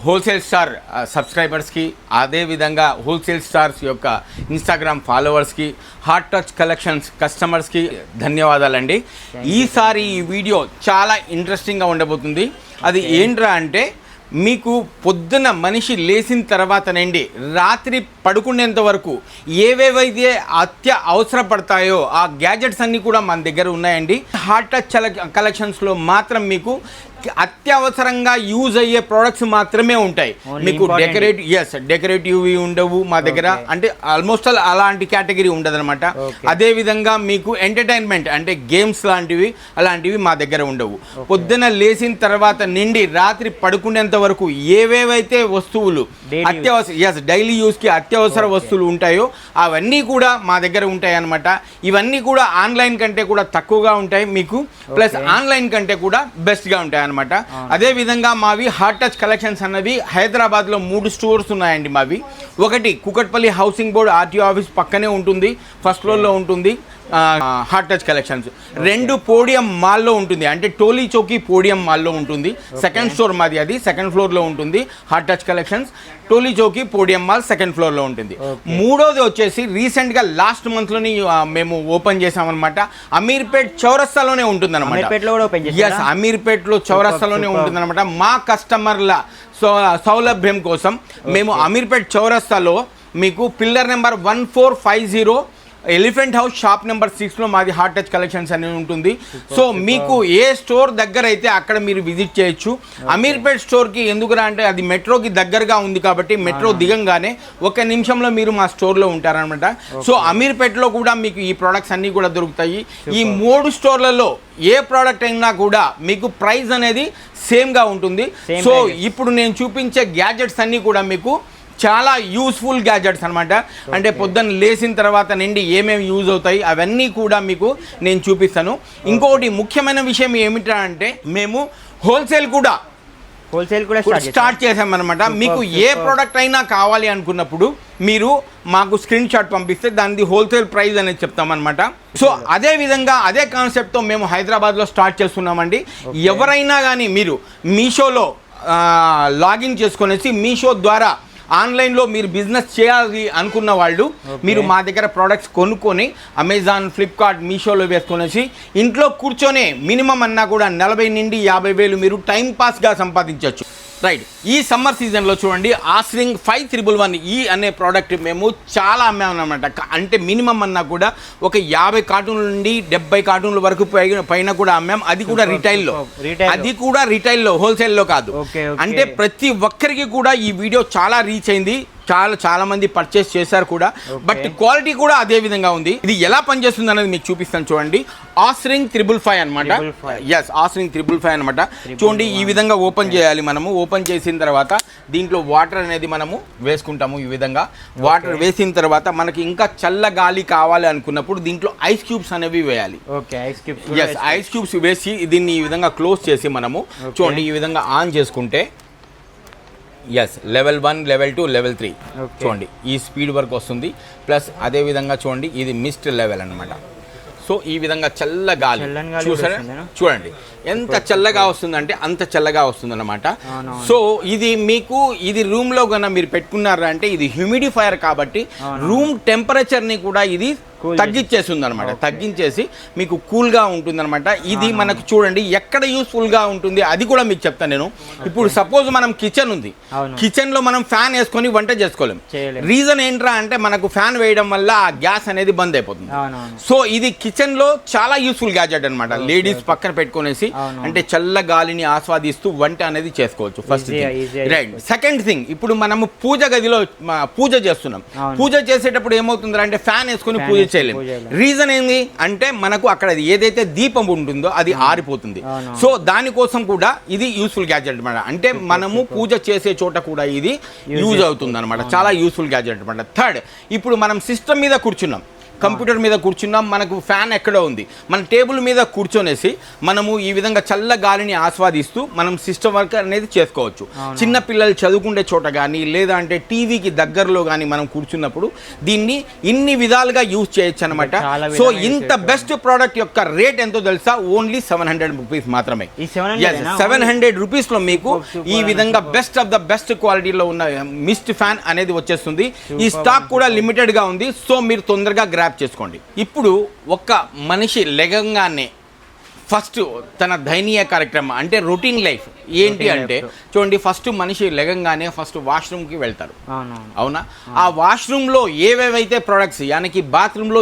Wholesale star సబ్స్క్రైబర్స్కి, అదేవిధంగా wholesale stars యొక్క ఇన్స్టాగ్రామ్ ఫాలోవర్స్కి, హార్ట్ టచ్ కలెక్షన్స్ కస్టమర్స్కి ధన్యవాదాలండి. ఈసారి ఈ వీడియో చాలా ఇంట్రెస్టింగ్గా ఉండబోతుంది. అది ఏంట్రా అంటే, మీకు పొద్దున మనిషి లేచిన తర్వాతనండి రాత్రి పడుకునేంత వరకు ఏవేవైతే అవసరపడతాయో ఆ గ్యాజెట్స్ అన్నీ కూడా మన దగ్గర ఉన్నాయండి. హార్ట్ టచ్ కలెక్షన్స్లో మాత్రం మీకు అత్యవసరంగా యూజ్ అయ్యే ప్రోడక్ట్స్ మాత్రమే ఉంటాయి. మీకు డెకరేటివ్ ఉండవు మా దగ్గర, అంటే ఆల్మోస్ట్ అలాంటి కేటగిరీ ఉండదు అనమాట. అదేవిధంగా మీకు ఎంటర్టైన్మెంట్ అంటే గేమ్స్ అలాంటివి మా దగ్గర ఉండవు. పొద్దున లేచిన తర్వాత నుండి రాత్రి పడుకునేంత వరకు ఏవేవైతే వస్తువులు డైలీ యూస్కి అత్యవసర వస్తువులు ఉంటాయో అవన్నీ కూడా మా దగ్గర ఉంటాయి అనమాట. ఇవన్నీ కూడా ఆన్లైన్ కంటే కూడా తక్కువగా ఉంటాయి మీకు, ప్లస్ ఆన్లైన్ కంటే కూడా బెస్ట్గా ఉంటాయి అనమాట. అదే విధంగా మావి హార్ట్ టచ్ కలెక్షన్స్ అన్నవి హైదరాబాద్లో 3 స్టోర్స్ ఉన్నాయండి మావి. ఒకటి Kukatpally housing board RTO office పక్కనే ఉంటుంది, ఫస్ట్ ఫ్లోర్లో ఉంటుంది హార్ట్ టచ్ కలెక్షన్స్. 2 పోడియం మాల్లో ఉంటుంది, అంటే టోలీ చౌకీ పోడియం మాల్లో ఉంటుంది. సెకండ్ స్టోర్ మాది, అది సెకండ్ ఫ్లోర్లో ఉంటుంది Heart Touch Collections. Toli Chowki Podium Mall second ఫ్లోర్లో ఉంటుంది. మూడోది వచ్చేసి రీసెంట్గా లాస్ట్ మంత్లోని మేము ఓపెన్ చేసామన్నమాట. అమీర్పేట్ చౌరస్తాలోనే ఉంటుంది అనమాట. అమీర్పేట్లో చౌరస్తాలోనే ఉంటుంది అనమాట. మా కస్టమర్ల సౌలభ్యం కోసం మేము అమీర్పేట్ చౌరస్తాలో మీకు pillar number 1450 elephant house shop number 6లో మాది హార్ట్ టచ్ కలెక్షన్స్ అనేది ఉంటుంది. సో మీకు ఏ స్టోర్ దగ్గర అయితే అక్కడ మీరు విజిట్ చేయొచ్చు. అమీర్పేట్ స్టోర్కి ఎందుకురా అంటే అది మెట్రోకి దగ్గరగా ఉంది కాబట్టి మెట్రో దిగంగానే 1 నిమిషంలో మీరు మా స్టోర్లో ఉంటారనమాట. సో అమీర్పేట్లో కూడా మీకు ఈ ప్రోడక్ట్స్ అన్నీ కూడా దొరుకుతాయి. ఈ 3 స్టోర్లలో ఏ ప్రోడక్ట్ అయినా కూడా మీకు ప్రైస్ అనేది సేమ్గా ఉంటుంది. సో ఇప్పుడు నేను చూపించే గ్యాజెట్స్ అన్నీ కూడా మీకు చాలా యూస్ఫుల్ గ్యాజెట్స్ అనమాట. అంటే పొద్దున్న లేచిన తర్వాత నుండి ఏమేమి యూజ్ అవుతాయి అవన్నీ కూడా మీకు నేను చూపిస్తాను. ఇంకొకటి ముఖ్యమైన విషయం ఏమిటా అంటే, మేము హోల్సేల్ కూడా స్టార్ట్ చేసామన్నమాట. మీకు ఏ ప్రోడక్ట్ అయినా కావాలి అనుకున్నప్పుడు మీరు మాకు స్క్రీన్ షాట్ పంపిస్తే దానిది హోల్సేల్ ప్రైస్ అనేది చెప్తామన్నమాట. సో అదే విధంగా అదే కాన్సెప్ట్తో మేము హైదరాబాద్లో స్టార్ట్ చేస్తున్నామండి. ఎవరైనా కానీ మీరు మీషోలో లాగిన్ చేసుకునేసి మీషో ద్వారా ఆన్లైన్లో మీరు బిజినెస్ చేయాలి అనుకున్న వాళ్ళు మీరు మా దగ్గర ప్రోడక్ట్స్ కొనుక్కొని అమెజాన్, ఫ్లిప్కార్ట్, మీషోలో వేసుకొనేసి ఇంట్లో కూర్చొని మినిమం అన్నా కూడా 40 నుండి 50 వేలు మీరు టైం పాస్గా సంపాదించవచ్చు. రైట్, ఈ సమ్మర్ సీజన్లో చూడండి ఆస్రింగ్ 5111 అనే ప్రోడక్ట్ మేము చాలా అమ్మామన్నమాట. అంటే మినిమం అన్నా కూడా ఒక 50 కార్టూన్ల నుండి 70 కార్టూన్ల వరకు పైన కూడా అమ్మాం. అది కూడా రిటైల్లో, హోల్సేల్లో కాదు. అంటే ప్రతి ఒక్కరికి కూడా ఈ వీడియో చాలా రీచ్ అయింది. చాలా మంది పర్చేస్ చేశారు కూడా. బట్ క్వాలిటీ కూడా అదే విధంగా ఉంది. ఇది ఎలా పనిచేస్తుంది అనేది మీకు చూపిస్తాను చూడండి. ఆస్రింగ్ 555 అనమాట. ఆస్రింగ్ 555 అనమాట. చూడండి ఈ విధంగా ఓపెన్ చేయాలి మనము. ఓపెన్ చేసిన తర్వాత దీంట్లో వాటర్ అనేది మనము వేసుకుంటాము. ఈ విధంగా వాటర్ వేసిన తర్వాత మనకి ఇంకా చల్ల గాలి కావాలి అనుకున్నప్పుడు దీంట్లో ఐస్ క్యూబ్స్ అనేవి వేయాలి. ఐస్ క్యూబ్స్ వేసి దీన్ని ఈ విధంగా క్లోజ్ చేసి మనము చూడండి ఈ విధంగా ఆన్ చేసుకుంటే లెవెల్ 1, లెవెల్ 2, లెవెల్ 3 చూడండి ఈ స్పీడ్ వరకు వస్తుంది. ప్లస్ అదే విధంగా చూడండి ఇది మిస్ట్ లెవెల్ అనమాట. సో ఈ విధంగా చల్ల గాలి చూడండి ఎంత చల్లగా వస్తుందంటే అంత చల్లగా వస్తుంది అనమాట. సో ఇది మీకు ఇది రూమ్లో కన్నా మీరు పెట్టుకున్నారా అంటే ఇది హ్యూమిడిఫైయర్ కాబట్టి రూమ్ టెంపరేచర్ని కూడా ఇది తగ్గించేస్తుంది అనమాట. తగ్గించేసి మీకు కూల్గా ఉంటుంది అనమాట. ఇది మనకు చూడండి ఎక్కడ యూస్ఫుల్గా ఉంటుంది అది కూడా మీకు చెప్తాను నేను. ఇప్పుడు సపోజ్ మనం కిచెన్ ఉంది, కిచెన్లో మనం ఫ్యాన్ వేసుకొని వంట చేసుకోలేం. రీజన్ ఏంట్రా అంటే మనకు ఫ్యాన్ వేయడం వల్ల ఆ గ్యాస్ అనేది బంద్ అయిపోతుంది. సో ఇది కిచెన్లో చాలా యూస్ఫుల్ గ్యాజెట్ అనమాట. లేడీస్ పక్కన పెట్టుకునేసి అంటే చల్ల గాలిని ఆస్వాదిస్తూ వంట అనేది చేసుకోవచ్చు. First right. సెకండ్ థింగ్, ఇప్పుడు మనము పూజ గదిలో పూజ చేస్తున్నాం. పూజ చేసేటప్పుడు ఏమవుతుందంటే అంటే ఫ్యాన్ వేసుకొని పూజ చేయలేం. రీజన్ ఏంది అంటే మనకు అక్కడ ఏదైతే దీపం ఉంటుందో అది ఆరిపోతుంది. సో దానికోసం కూడా ఇది యూస్ఫుల్ గ్యాజెట్ అనమాట. అంటే మనము పూజ చేసే చోట కూడా ఇది యూజ్ అవుతుంది అనమాట. చాలా యూస్ఫుల్ గ్యాజెట్ అనమాట. థర్డ్, ఇప్పుడు మనం సిస్టమ్ మీద కూర్చున్నాం. కంప్యూటర్ మీద కూర్చున్నాం, మనకు ఫ్యాన్ ఎక్కడో ఉంది, మన టేబుల్ మీద కూర్చొనేసి మనము ఈ విధంగా చల్ల గాలిని ఆస్వాదిస్తూ మనం సిస్టమ్ వర్క్ అనేది చేసుకోవచ్చు. చిన్న పిల్లలు చదువుకునే చోట కానీ లేదా అంటే టీవీకి దగ్గరలో కానీ మనం కూర్చున్నప్పుడు దీన్ని ఇన్ని విధాలుగా యూజ్ చేయొచ్చు అనమాట. సో ఇంత బెస్ట్ ప్రోడక్ట్ యొక్క రేట్ ఎంతో తెలుసా? ఓన్లీ 700 రూపీస్ మాత్రమే. 700 రూపీస్ లో మీకు ఈ విధంగా బెస్ట్ ఆఫ్ ద బెస్ట్ క్వాలిటీలో ఉన్న మిస్ట్ ఫ్యాన్ అనేది వచ్చేస్తుంది. ఈ స్టాక్ కూడా లిమిటెడ్ గా ఉంది, సో మీరు తొందరగా గ్రాబ్ చేసుకోండి. ఇప్పుడు ఒక మనిషి లెగంగానే ఫస్ట్ తన దైనీయ కార్యక్రమం అంటే రొటీన్ లైఫ్ ఏంటి అంటే చూడండి, ఫస్ట్ మనిషి లెగంగానే ఫస్ట్ వాష్రూమ్కి వెళ్తారు, అవునా? ఆ వాష్రూమ్లో ఏవేవైతే ప్రోడక్ట్స్ యానికి బాత్రూంలో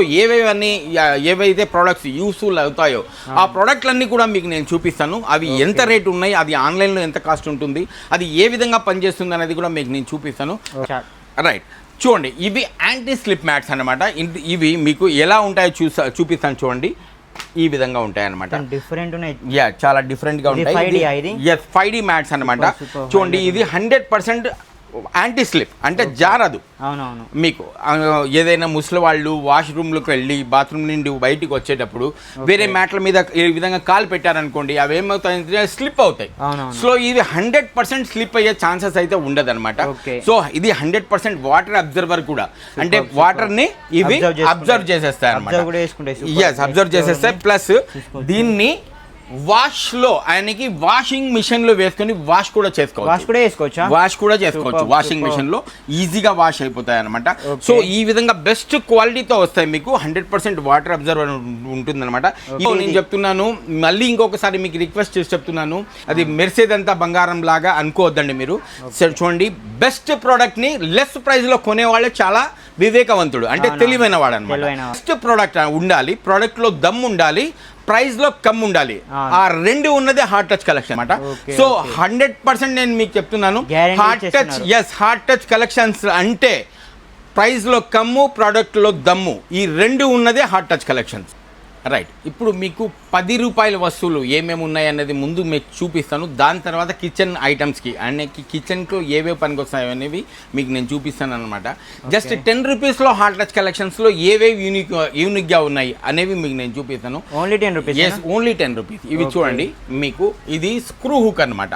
ఏవైతే ప్రోడక్ట్స్ యూస్ఫుల్ అవుతాయో ఆ ప్రోడక్ట్లన్నీ కూడా మీకు నేను చూపిస్తాను. అవి ఎంత రేట్ ఉన్నాయి, అది ఆన్లైన్లో ఎంత కాస్ట్ ఉంటుంది, అది ఏ విధంగా పనిచేస్తుంది అనేది కూడా మీకు నేను చూపిస్తాను. రైట్, చూడండి, ఇవి యాంటీ స్లిప్ మ్యాట్స్ అనమాట. ఇవి మీకు ఎలా ఉంటాయో చూపిస్తాను. చూడండి, ఈ విధంగా ఉంటాయి అనమాట. డిఫరెంట్ ఉన్నాయి, చాలా డిఫరెంట్ గా ఉంటాయి. 5D మ్యాట్స్ అనమాట. చూడండి, ఇది 100% యాంటీ స్లిప్ అంటే జారదు. అవునవును. మీకు ఏదైనా ముసలి వాళ్ళు వాష్రూమ్లోకి వెళ్ళి బాత్రూమ్ నుండి బయటికి వచ్చేటప్పుడు వేరే మ్యాట్ల మీద ఈ విధంగా కాలు పెట్టారనుకోండి, అవి ఏమవుతాయంటే స్లిప్ అవుతాయి. సో ఇది 100% స్లిప్ అయ్యే ఛాన్సెస్ అయితే ఉండదు అనమాట. సో ఇది 100% వాటర్ అబ్జర్వర్ కూడా, అంటే వాటర్ ని ఇవి అబ్జర్వ్ చేసేస్తాయి అనమాట. అబ్జర్వ్ చేసేస్తాయి. ప్లస్ దీన్ని వాష్ లో ఆయనకి వాషింగ్ మిషన్ లో వేసుకొని వాష్ కూడా చేసుకోవచ్చు. వాషింగ్ మిషన్ లో ఈజీగా వాష్ అయిపోతాయి అనమాట. సో ఈ విధంగా బెస్ట్ క్వాలిటీతో వస్తాయి మీకు. 100% వాటర్ అబ్జర్వర్ ఉంటుంది అనమాట. నేను చెప్తున్నాను, మళ్ళీ ఇంకొకసారి మీకు రిక్వెస్ట్ చేసి చెప్తున్నాను, అది మెరిసేదంతా బంగారం లాగా అనుకోవద్దండి మీరు. చూడండి, బెస్ట్ ప్రోడక్ట్ ని లెస్ ప్రైస్ లో కొనేవాళ్ళే చాలా వివేకవంతుడు, అంటే తెలివైన వాడు అనమాట. బెస్ట్ ప్రోడక్ట్ ఉండాలి, ప్రోడక్ట్ లో దమ్ ఉండాలి, ప్రైస్ లో కమ్ ఉండాలి. ఆ రెండు ఉన్నదే హార్ట్ టచ్ కలెక్షన్ అనమాట. సో 100% నేను మీకు చెప్తున్నాను, హార్ట్ టచ్ కలెక్షన్స్ అంటే ప్రైస్ లో కమ్ము, ప్రోడక్ట్ లో దమ్ము, ఈ రెండు ఉన్నదే హార్ట్ టచ్ కలెక్షన్స్. రైట్, ఇప్పుడు మీకు 10 రూపాయల వస్తువులు ఏమేమి ఉన్నాయి అనేది ముందు మీకు చూపిస్తాను. దాని తర్వాత కిచెన్ ఐటమ్స్కి అంటే కిచెన్కు ఏవే పనికి వస్తాయో అనేవి మీకు నేను చూపిస్తాను అనమాట. జస్ట్ 10 రూపీస్లో హార్ట్ టచ్ కలెక్షన్స్లో ఏవేవి యూనిక్గా ఉన్నాయి అనేవి మీకు నేను చూపిస్తాను. Only 10 rupees. Only 10 rupees. ఇవి చూడండి, మీకు ఇది స్క్రూ హుక్ అనమాట.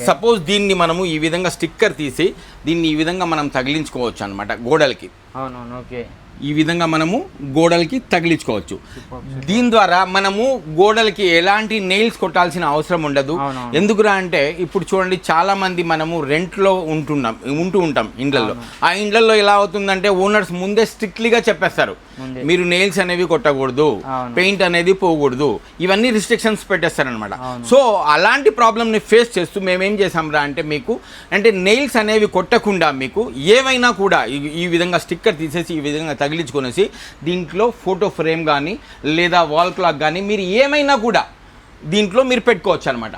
సపోజ్ దీన్ని మనము ఈ విధంగా స్టిక్కర్ తీసి దీన్ని ఈ విధంగా మనం తగిలించుకోవచ్చు అనమాట గోడలకి. అవునవును, ఓకే. ఈ విధంగా మనము గోడలకి తగిలించుకోవచ్చు. దీని ద్వారా మనము గోడలకి ఎలాంటి నెయిల్స్ కొట్టాల్సిన అవసరం ఉండదు. ఎందుకురా అంటే ఇప్పుడు చూడండి, చాలా మంది మనము రెంట్లో ఉంటూ ఉంటాం ఇండ్లలో. ఆ ఇండ్లలో ఎలా అవుతుందంటే ఓనర్స్ ముందే స్ట్రిక్ట్లీగా చెప్పేస్తారు, మీరు నెయిల్స్ అనేవి కొట్టకూడదు, పెయింట్ అనేది పోకూడదు, ఇవన్నీ రిస్ట్రిక్షన్స్ పెట్టేస్తారనమాట. సో అలాంటి ప్రాబ్లమ్ని ఫేస్ చేస్తూ మేమేం చేసాంరా అంటే మీకు అంటే నెయిల్స్ అనేవి కొట్టకుండా మీకు ఏవైనా కూడా ఈ విధంగా స్టిక్కర్ తీసేసి ఈ విధంగా తగిలించుకొనేసి దీంట్లో ఫోటో ఫ్రేమ్ కానీ లేదా వాల్ క్లాక్ కానీ మీరు ఏమైనా కూడా దీంట్లో మీరు పెట్టుకోవచ్చు అనమాట.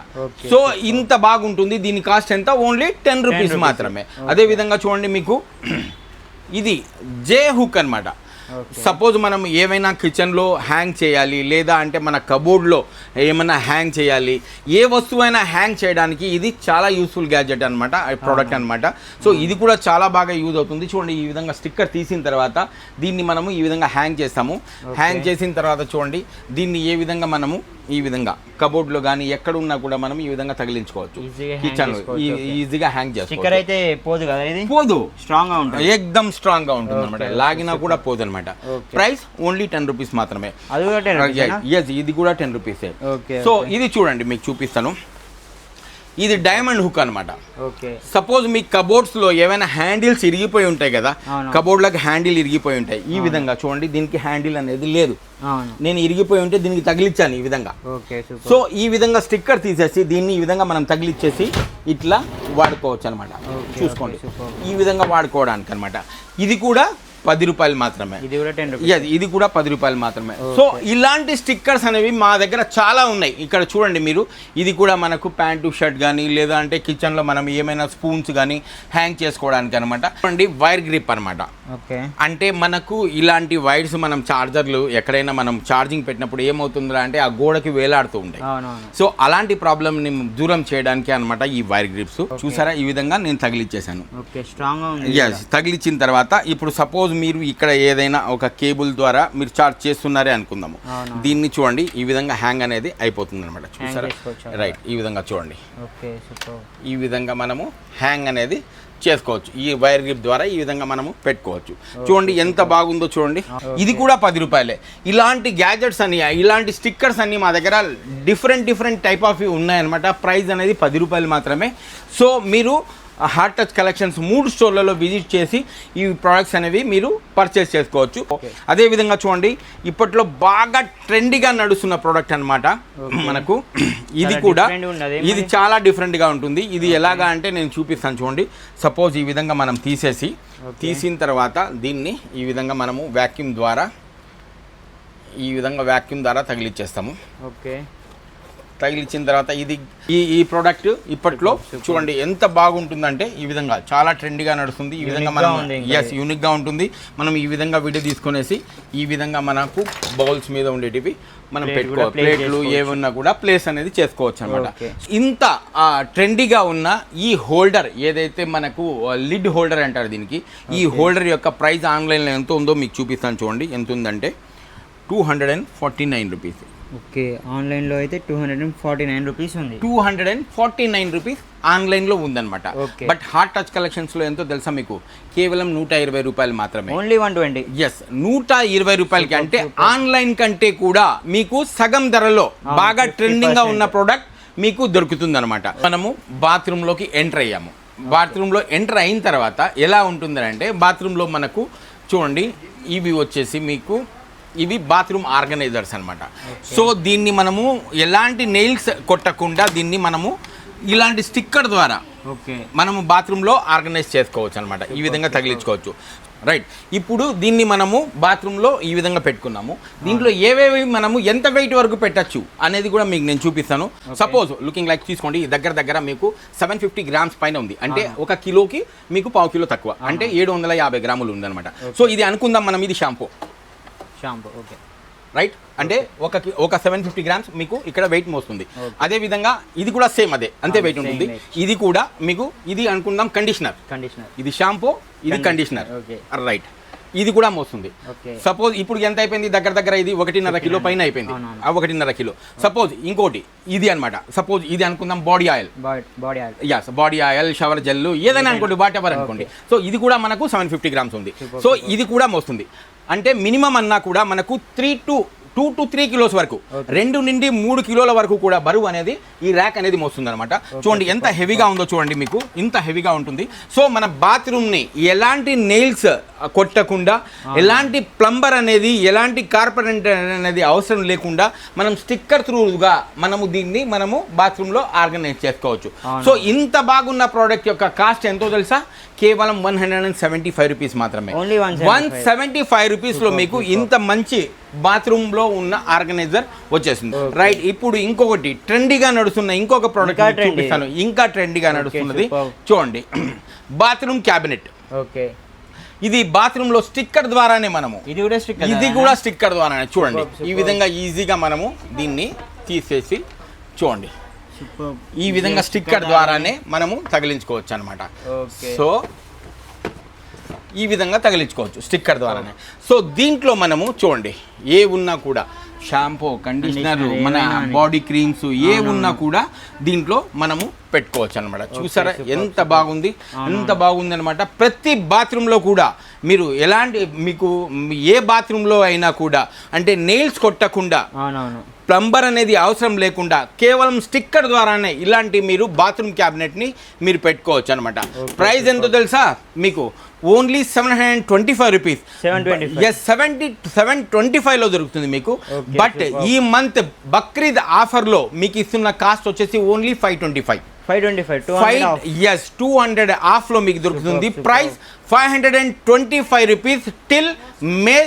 సో ఇంత బాగుంటుంది. దీని కాస్ట్ ఎంత? ఓన్లీ 10 రూపీస్ మాత్రమే. అదేవిధంగా చూడండి, మీకు ఇది జే హుక్ అనమాట. సపోజ్ మనం ఏమైనా కిచెన్లో హ్యాంగ్ చేయాలి లేదా అంటే మన కబోర్డ్లో ఏమైనా హ్యాంగ్ చేయాలి, ఏ వస్తువైనా హ్యాంగ్ చేయడానికి ఇది చాలా యూస్ఫుల్ గ్యాడ్జెట్ అనమాట, ప్రోడక్ట్ అనమాట. సో ఇది కూడా చాలా బాగా యూజ్ అవుతుంది. చూడండి, ఈ విధంగా స్టిక్కర్ తీసిన తర్వాత దీన్ని మనము ఈ విధంగా హ్యాంగ్ చేస్తాము. హ్యాంగ్ చేసిన తర్వాత చూడండి, దీన్ని ఏ విధంగా మనము ఈ విధంగా కబోర్డ్లో కానీ ఎక్కడ ఉన్నా కూడా మనం ఈ విధంగా తగిలించుకోవచ్చు. కిచెన్లో ఈజీగా హ్యాంగ్ చేసుకోవచ్చు. అయితే పోదు కదా, ఇది పోదు, స్ట్రాంగ్ గా ఉంటుంది, ఎక్దమ్ స్ట్రాంగ్ గా ఉంటుంది అనమాట. లాగినా కూడా పోదు అనమాట. ప్రైస్ ఓన్లీ 10 రూపీస్ మాత్రమే. ఇది కూడా 10 రూపీస్. సో ఇది చూడండి, మీకు చూపిస్తాను. ఇది డైమండ్ హుక్ అనమాట. సపోజ్ మీ కబోర్డ్స్ లో ఏమైనా హ్యాండిల్స్ ఇరిగిపోయి ఉంటాయి కదా, కబోర్డ్లకు హ్యాండిల్ ఇరిగిపోయి ఉంటాయి. ఈ విధంగా చూడండి, దీనికి హ్యాండిల్ అనేది లేదు, నేను ఇరిగిపోయి ఉంటే దీనికి తగిలిచ్చాను ఈ విధంగా. సో ఈ విధంగా స్టిక్కర్ తీసేసి దీన్ని ఈ విధంగా మనం తగిలిచ్చేసి ఇట్లా వాడుకోవచ్చు అనమాట. చూసుకోండి, ఈ విధంగా వాడుకోవడానికి అనమాట. ఇది కూడా 10 రూపాయలు మాత్రమే. ఇది కూడా 10 రూపాయలు మాత్రమే. సో ఇలాంటి స్టిక్కర్స్ అనేవి మా దగ్గర చాలా ఉన్నాయి. ఇక్కడ చూడండి మీరు, ఇది కూడా మనకు ప్యాంటు షర్ట్ కానీ లేదా అంటే కిచెన్లో మనం ఏమైనా స్పూన్స్ కానీ హ్యాంగ్ చేసుకోవడానికి అనమాట. చూడండి, వైర్ గ్రిప్ అనమాట. అంటే మనకు ఇలాంటి వైర్స్ మనం చార్జర్లు ఎక్కడైనా మనం ఛార్జింగ్ పెట్టినప్పుడు ఏమవుతుందా అంటే ఆ గోడకి వేలాడుతూ ఉంటాయి. సో అలాంటి ప్రాబ్లమ్ని దూరం చేయడానికి అనమాట ఈ వైర్ గ్రిప్స్. చూసారా, ఈ విధంగా నేను తగిలిచ్చేసాను. తగిలిచ్చిన తర్వాత ఇప్పుడు సపోజ్ మీరు ఇక్కడ ఏదైనా ఒక కేబుల్ ద్వారా మీరు చార్జ్ చేస్తున్నారే అనుకుందాము, దీన్ని చూడండి ఈ విధంగా హ్యాంగ్ అనేది అయిపోతుంది అనమాట. చూసారా? రైట్, ఈ విధంగా చూడండి, ఈ విధంగా మనము హ్యాంగ్ అనేది చేసుకోవచ్చు. ఈ వైర్ గ్రిప్ ద్వారా ఈ విధంగా మనము పెట్టుకోవచ్చు. చూడండి ఎంత బాగుందో చూడండి. ఇది కూడా 10 రూపాయలే. ఇలాంటి గ్యాజెట్స్ అన్ని, ఇలాంటి స్టిక్కర్స్ అన్ని మా దగ్గర డిఫరెంట్ టైప్ ఆఫ్ ఉన్నాయన్నమాట. ప్రైస్ అనేది 10 రూపాయలు మాత్రమే. సో మీరు హార్ట్ టచ్ కలెక్షన్స్ 3 స్టోర్లలో విజిట్ చేసి ఈ ప్రోడక్ట్స్ అనేవి మీరు పర్చేస్ చేసుకోవచ్చు. అదేవిధంగా చూడండి, ఇప్పట్లో బాగా ట్రెండీగా నడుస్తున్న ప్రోడక్ట్ అనమాట మనకు. ఇది కూడా ఇది చాలా డిఫరెంట్గా ఉంటుంది. ఇది ఎలాగా అంటే నేను చూపిస్తాను చూడండి. సపోజ్ ఈ విధంగా మనం తీసిన తర్వాత దీన్ని ఈ విధంగా మనము వ్యాక్యూమ్ ద్వారా తగిలిచ్చేస్తాము. తగిలిచ్చిన తర్వాత ఇది ఈ ప్రోడక్ట్ ఇప్పట్లో చూడండి ఎంత బాగుంటుందంటే ఈ విధంగా చాలా ట్రెండీగా నడుస్తుంది. ఈ విధంగా మనం యూనిక్గా ఉంటుంది. మనం ఈ విధంగా వీడియో తీసుకునేసి ఈ విధంగా మనకు బౌల్స్ మీద ఉండేటివి మనం పెట్టుకోవచ్చు. ప్లేట్లు ఏమన్నా కూడా ప్లేస్ అనేది చేసుకోవచ్చు అనమాట. ఇంత ట్రెండీగా ఉన్న ఈ హోల్డర్ ఏదైతే మనకు లిడ్ హోల్డర్ అంటారు దీనికి, ఈ హోల్డర్ యొక్క ప్రైస్ ఆన్లైన్లో ఎంత ఉందో మీకు చూపిస్తాను చూడండి. ఎంత ఉందంటే 249 రూపీస్. ఓకే, ఆన్లైన్లో అయితే 249 రూపీస్ ఉంది. 249 రూపీస్ ఆన్లైన్లో ఉందన్నమాట. బట్ హార్ట్ టచ్ కలెక్షన్స్లో ఎంతో తెలుసా మీకు? కేవలం 120 రూపాయలు మాత్రమే. ఓన్లీ 120. ఎస్, 120 రూపాయలకి. అంటే ఆన్లైన్ కంటే కూడా మీకు సగం ధరలో బాగా ట్రెండింగ్గా ఉన్న ప్రోడక్ట్ మీకు దొరుకుతుంది అనమాట. మనము బాత్రూంలోకి ఎంటర్ అయ్యాము. బాత్రూంలో ఎంటర్ అయిన తర్వాత ఎలా ఉంటుందంటే బాత్రూంలో మనకు చూడండి ఇవి వచ్చేసి మీకు ఇవి బాత్రూమ్ ఆర్గనైజర్స్ అనమాట. సో దీన్ని మనము ఎలాంటి నెయిల్స్ కొట్టకుండా దీన్ని మనము ఇలాంటి స్టిక్కర్ ద్వారా మనము బాత్రూంలో ఆర్గనైజ్ చేసుకోవచ్చు అనమాట. ఈ విధంగా తగిలించుకోవచ్చు. రైట్, ఇప్పుడు దీన్ని మనము బాత్రూంలో ఈ విధంగా పెట్టుకున్నాము. దీంట్లో ఏవేవి మనము ఎంత వెయిట్ వరకు పెట్టచ్చు అనేది కూడా మీకు నేను చూపిస్తాను. సపోజ్ లుకింగ్ లైక్ తీసుకోండి, దగ్గర మీకు 750 గ్రామ్స్ పైన ఉంది. అంటే 1 కిలోకి మీకు 1/2 కిలో తక్కువ, అంటే 750 గ్రాములు ఉందన్నమాట. సో ఇది అనుకుందాం మనం, ఇది షాంపూ. ఓకే, రైట్, అంటే ఒక 750 గ్రామ్స్ మీకు ఇక్కడ వెయిట్ మోస్తుంది. అదే విధంగా ఇది కూడా సేమ్ అంతే వెయిట్ ఉంటుంది. ఇది కూడా మీకు ఇది అనుకుందాం కండిషనర్. ఇది షాంపూ, ఇది కండిషనర్. రైట్, ఇది కూడా మోస్తుంది. సపోజ్ ఇప్పుడు ఎంత అయిపోయింది? దగ్గర ఇది 1.5 కిలో పైన అయిపోయింది. 1.5 కిలో. సపోజ్ ఇంకోటి ఇది అనమాట. సపోజ్ ఇది అనుకుందాం body oil, body oil, shower gel ఏదైనా అనుకోండి, వాట్ ఎవర్ అనుకోండి. సో ఇది కూడా మనకు 750 గ్రామ్స్ ఉంది. సో ఇది కూడా మోస్తుంది. అంటే మినిమం అన్నా కూడా మనకు 2 to 3 కిలోస్ వరకు, 2 నుండి 3 కిలోల వరకు కూడా బరువు అనేది ఈ ర్యాక్ అనేది మోస్తుంది అనమాట. చూడండి ఎంత హెవీగా ఉందో చూడండి, మీకు ఇంత హెవీగా ఉంటుంది. సో మన బాత్రూమ్ని ఎలాంటి నెయిల్స్ కొట్టకుండా, ఎలాంటి ప్లంబర్ అనేది, ఎలాంటి కార్పెంటర్ అనేది అవసరం లేకుండా మనం స్టిక్కర్ త్రూగా మనము బాత్రూంలో ఆర్గనైజ్ చేసుకోవచ్చు. సో ఇంత బాగున్న ప్రోడక్ట్ యొక్క కాస్ట్ ఎంతో తెలుసా? కేవలం 175 రూపీస్ మాత్రమే. 175 రూపీస్లో మీకు ఇంత మంచి బాత్రూంలో ఉన్న ఆర్గనైజర్ వచ్చేసింది. రైట్, ఇప్పుడు ఇంకొకటి ట్రెండీగా నడుస్తున్న ఇంకొక ప్రోడక్ట్ చూపిస్తాను. ఇంకా ట్రెండీగా నడుస్తున్నది చూడండి, బాత్రూమ్ క్యాబినెట్. ఓకే, ఇది బాత్రూంలో స్టిక్కర్ ద్వారానే మనము, ఇది కూడా స్టిక్కర్ ద్వారానే. చూడండి ఈ విధంగా ఈజీగా మనము దీన్ని తీసేసి చూడండి ఈ విధంగా స్టిక్కర్ ద్వారానే మనము తగిలించుకోవచ్చు అనమాట. సో ఈ విధంగా తగిలించుకోవచ్చు స్టిక్కర్ ద్వారానే. సో దీంట్లో మనము చూడండి ఏ ఉన్నా కూడా షాంపూ, కండిషనర్, మన బాడీ క్రీమ్స్ ఏ ఉన్నా కూడా దీంట్లో మనము పెట్టుకోవచ్చు అనమాట. చూసారా ఎంత బాగుంది అనమాట. ప్రతి బాత్రూంలో కూడా మీరు మీకు ఏ బాత్రూంలో అయినా కూడా అంటే నెయిల్స్ కొట్టకుండా, ప్లంబర్ అనేది అవసరం లేకుండా కేవలం స్టిక్కర్ ద్వారానే ఇలాంటి మీరు బాత్రూమ్ క్యాబినెట్ని మీరు పెట్టుకోవచ్చు అనమాట. ప్రైస్ ఎంతో తెలుసా మీకు? Only 725 rupees. 725లో దొరుకుతుంది మీకు. బట్ ఈ మంత్ బక్రీద్ ఆఫర్లో మీకు ఇస్తున్న కాస్ట్ వచ్చేసి ఓన్లీ 525. 200 ఆఫ్లో మీకు దొరుకుతుంది. ప్రైస్ 525 రూపీస్ టిల్ మే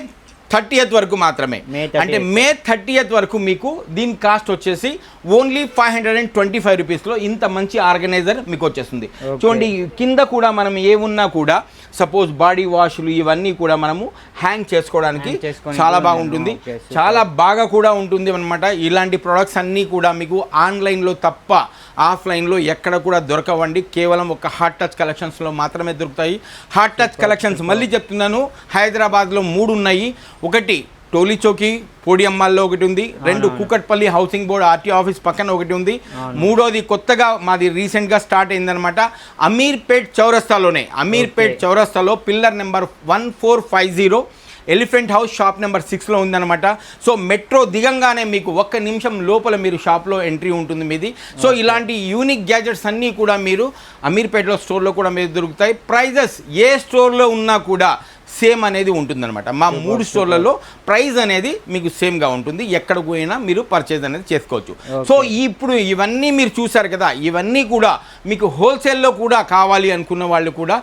30th వరకు మాత్రమే. అంటే మే 30th వరకు మీకు దీని కాస్ట్ వచ్చేసి ఓన్లీ 525 రూపీస్లో ఇంత మంచి ఆర్గనైజర్ మీకు వచ్చేస్తుంది. చూడండి కింద కూడా మనం ఏమున్నా కూడా సపోజ్ బాడీ వాష్లు ఇవన్నీ కూడా మనము హ్యాంగ్ చేసుకోవడానికి చాలా బాగుంటుంది, చాలా బాగా కూడా ఉంటుంది అనమాట. ఇలాంటి ప్రొడక్ట్స్ అన్నీ కూడా మీకు ఆన్లైన్లో తప్ప ఆఫ్లైన్లో ఎక్కడ కూడా దొరకవండి. కేవలం ఒక హాట్ టచ్ కలెక్షన్స్లో మాత్రమే దొరుకుతాయి. హాట్ టచ్ కలెక్షన్స్ మళ్ళీ చెప్తున్నాను, హైదరాబాద్లో 3 ఉన్నాయి. ఒకటి టోలీ చౌకీ పోడియమ్మాల్లో ఒకటి ఉంది, 2 Kukatpally housing board RT office పక్కన ఒకటి ఉంది, 3వది కొత్తగా మాది రీసెంట్గా స్టార్ట్ అయిందనమాట అమీర్పేట్ చౌరస్తాలోనే. అమీర్పేట్ చౌరస్తాలో pillar number 1450 elephant house shop number 6లో ఉందన్నమాట. సో మెట్రో దిగంగానే మీకు 1 నిమిషం లోపల మీరు షాప్లో ఎంట్రీ ఉంటుంది మీది. సో ఇలాంటి యూనిక్ గ్యాజెట్స్ అన్నీ కూడా మీరు అమీర్పేటలో స్టోర్లో కూడా మీరు దొరుకుతాయి. ప్రైజెస్ ఏ స్టోర్లో ఉన్నా కూడా సేమ్ అనేది ఉంటుందన్నమాట. మా 3 స్టోర్లలో ప్రైస్ అనేది మీకు సేమ్గా ఉంటుంది, ఎక్కడ పోయినా మీరు పర్చేజ్ అనేది చేసుకోవచ్చు. సో ఇప్పుడు ఇవన్నీ మీరు చూసారు కదా, ఇవన్నీ కూడా మీకు హోల్సేల్లో కూడా కావాలి అనుకున్న వాళ్ళు కూడా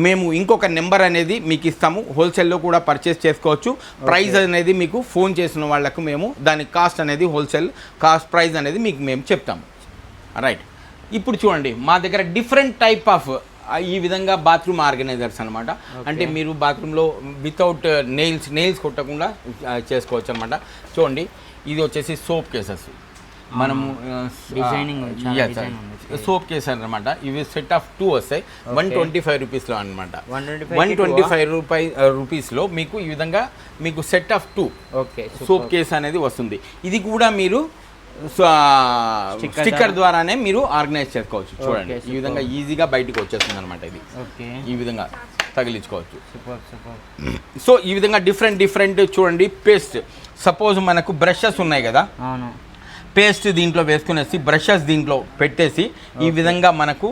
మేము ఇంకొక నెంబర్ అనేది మీకు ఇస్తాము, హోల్సేల్లో కూడా పర్చేస్ చేసుకోవచ్చు. ప్రైస్ అనేది మీకు ఫోన్ చేసిన వాళ్ళకు మేము దాని కాస్ట్ అనేది హోల్సేల్ కాస్ట్ ప్రైస్ అనేది మీకు మేము చెప్తాము. రైట్, ఇప్పుడు చూడండి మా దగ్గర డిఫరెంట్ టైప్ ఆఫ్ ఈ విధంగా బాత్రూమ్ ఆర్గనైజర్స్ అనమాట. అంటే మీరు బాత్రూంలో వితౌట్ నెయిల్స్ కొట్టకుండా చేసుకోవచ్చు అనమాట. చూడండి ఇది వచ్చేసి సోప్ కేసెస్, మనము సోప్ కేసెస్ అనమాట. ఇవి సెట్ ఆఫ్ 2 వస్తాయి 125 రూపీస్లో అనమాట. 125 రూపీస్లో మీకు ఈ విధంగా మీకు సెట్ ఆఫ్ 2 సోప్ కేస్ అనేది వస్తుంది. ఇది కూడా మీరు స్టిక్కర్ ద్వారానే మీరు ఆర్గనైజ్ చేసుకోవచ్చు. చూడండి ఈ విధంగా ఈజీగా బయటకు వచ్చేస్తుంది అనమాట. ఇది ఈ విధంగా తగిలించుకోవచ్చు. సో ఈ విధంగా డిఫరెంట్ చూడండి. పేస్ట్ సపోజ్ మనకు బ్రషెస్ ఉన్నాయి కదా, పేస్ట్ దీంట్లో వేసుకునేసి బ్రషెస్ దీంట్లో పెట్టేసి ఈ విధంగా మనకు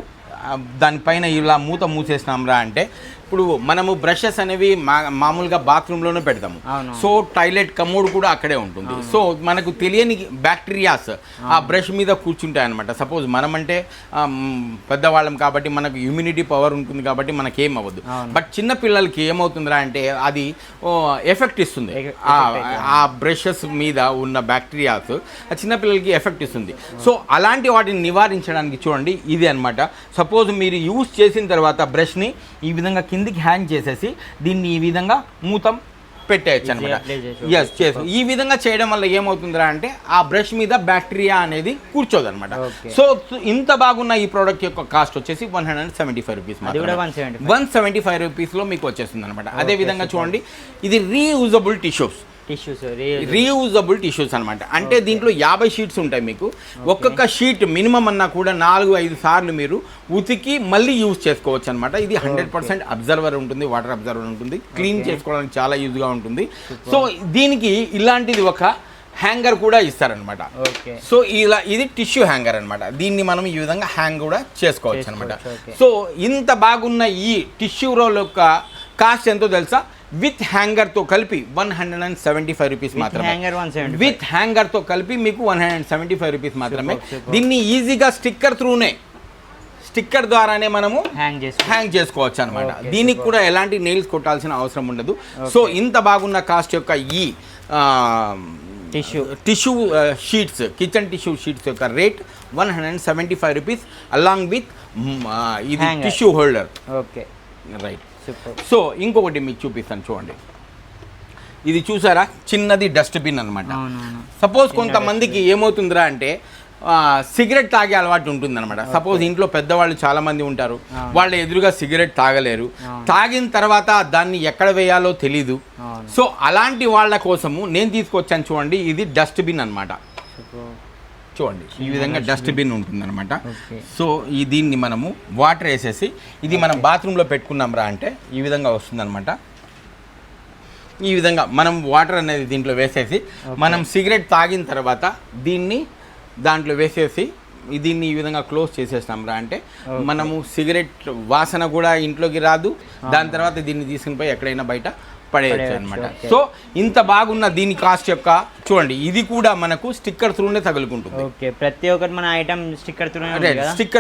దానిపైన ఇలా మూత మూసేసినాంరా అంటే ఇప్పుడు మనము బ్రషెస్ అనేవి మామూలుగా బాత్రూంలోనే పెడతాము. సో టాయిలెట్ కమోడ్ కూడా అక్కడే ఉంటుంది. సో మనకు తెలియని బ్యాక్టీరియాస్ ఆ బ్రష్ మీద కూర్చుంటాయి అనమాట. సపోజ్ మనమంటే పెద్దవాళ్ళం కాబట్టి మనకు ఇమ్యూనిటీ పవర్ ఉంటుంది కాబట్టి మనకేం అవ్వదు. బట్ చిన్న పిల్లలకి ఏమవుతుందిరా అంటే అది ఎఫెక్ట్ ఇస్తుంది. ఆ బ్రషెస్ మీద ఉన్న బ్యాక్టీరియాస్ ఆ చిన్నపిల్లలకి ఎఫెక్ట్ ఇస్తుంది. సో అలాంటి వాటిని నివారించడానికి చూడండి ఇది అనమాట. సపోజ్ మీరు యూజ్ చేసిన తర్వాత బ్రష్ని ఈ విధంగా కిందికి హ్యాంగ్ చేసేసి దీన్ని ఈ విధంగా మూతం పెట్టేయచ్చు అనమాట. ఎస్ చేసు ఈ విధంగా చేయడం వల్ల ఏమవుతుందిరా అంటే ఆ బ్రష్ మీద బ్యాక్టీరియా అనేది కూర్చోదు అనమాట. సో ఇంత బాగున్న ఈ ప్రోడక్ట్ యొక్క కాస్ట్ వచ్చేసి 175 రూపీస్, 175 రూపీస్లో మీకు వచ్చేస్తుంది అనమాట. అదే విధంగా చూడండి ఇది రీయూజబుల్ రీయూజబుల్ టిష్యూస్ అనమాట. అంటే దీంట్లో 50 షీట్స్ ఉంటాయి మీకు. ఒక్కొక్క షీట్ మినిమం అన్నా కూడా 4-5 సార్లు మీరు ఉతికి మళ్ళీ యూజ్ చేసుకోవచ్చు అనమాట. ఇది 100% అబ్జర్వర్ ఉంటుంది, వాటర్ అబ్జర్వర్ ఉంటుంది, క్లీన్ చేసుకోవడానికి చాలా యూజ్గా ఉంటుంది. సో దీనికి ఇలాంటిది ఒక హ్యాంగర్ కూడా ఇస్తారనమాట. సో ఇలా ఇది టిష్యూ హ్యాంగర్ అనమాట. దీన్ని మనం ఈ విధంగా హ్యాంగ్ కూడా చేసుకోవచ్చు అనమాట. సో ఇంత బాగున్న ఈ టిష్యూ రోల్ యొక్క కాస్ట్ ఎంతో తెలుసా? విత్ హ్యాంగర్తో కలిపి 175 రూపీస్ మాత్రమే. విత్ హ్యాంగర్తో కలిపి మీకు 175 రూపీస్ మాత్రమే. దీన్ని ఈజీగా స్టిక్కర్ ద్వారానే మనము హ్యాంగ్ చేసుకోవచ్చు అనమాట. దీనికి కూడా ఎలాంటి నెయిల్స్ కొట్టాల్సిన అవసరం ఉండదు. సో ఇంత బాగున్న కాస్ట్ యొక్క ఈ tissue sheets, kitchen tissue sheets యొక్క రేట్ 175 రూపీస్ అలాంగ్ విత్ ఇది టిష్యూ హోల్డర్. రైట్. సో ఇంకొకటి మీకు చూపిస్తాను చూడండి. ఇది చూసారా చిన్నది డస్ట్బిన్ అనమాట. సపోజ్ కొంతమందికి ఏమవుతుందిరా అంటే సిగరెట్ తాగే అలవాటు ఉంటుంది అనమాట. సపోజ్ ఇంట్లో పెద్దవాళ్ళు చాలా మంది ఉంటారు, వాళ్ళ ఎదురుగా సిగరెట్ తాగలేరు, తాగిన తర్వాత దాన్ని ఎక్కడ వేయాలో తెలీదు. సో అలాంటి వాళ్ళ కోసము నేను తీసుకొచ్చాను చూడండి. ఇది డస్ట్బిన్ అనమాట. చూడండి ఈ విధంగా డస్ట్బిన్ ఉంటుందన్నమాట. సో దీన్ని మనము వాటర్ వేసేసి ఇది మనం బాత్రూంలో పెట్టుకున్నాంరా అంటే ఈ విధంగా వస్తుందన్నమాట. ఈ విధంగా మనం వాటర్ అనేది దీంట్లో వేసేసి మనం సిగరెట్ తాగిన తర్వాత దీన్ని దాంట్లో వేసేసి దీన్ని ఈ విధంగా క్లోజ్ చేసేస్తాంరా అంటే మనము సిగరెట్ వాసన కూడా ఇంట్లోకి రాదు. దాని తర్వాత దీన్ని తీసుకుని పోయి ఎక్కడైనా బయట పడేయచ్చు అనమాట. సో ఇంత బాగున్న దీని కాస్ట్ యొక్క చూడండి, ఇది కూడా మనకు స్టిక్కర్ త్రూనే తగులుకుంటుంది. ఓకే, ప్రతి ఒక్కటి మన ఐటమ్ స్టిక్కర్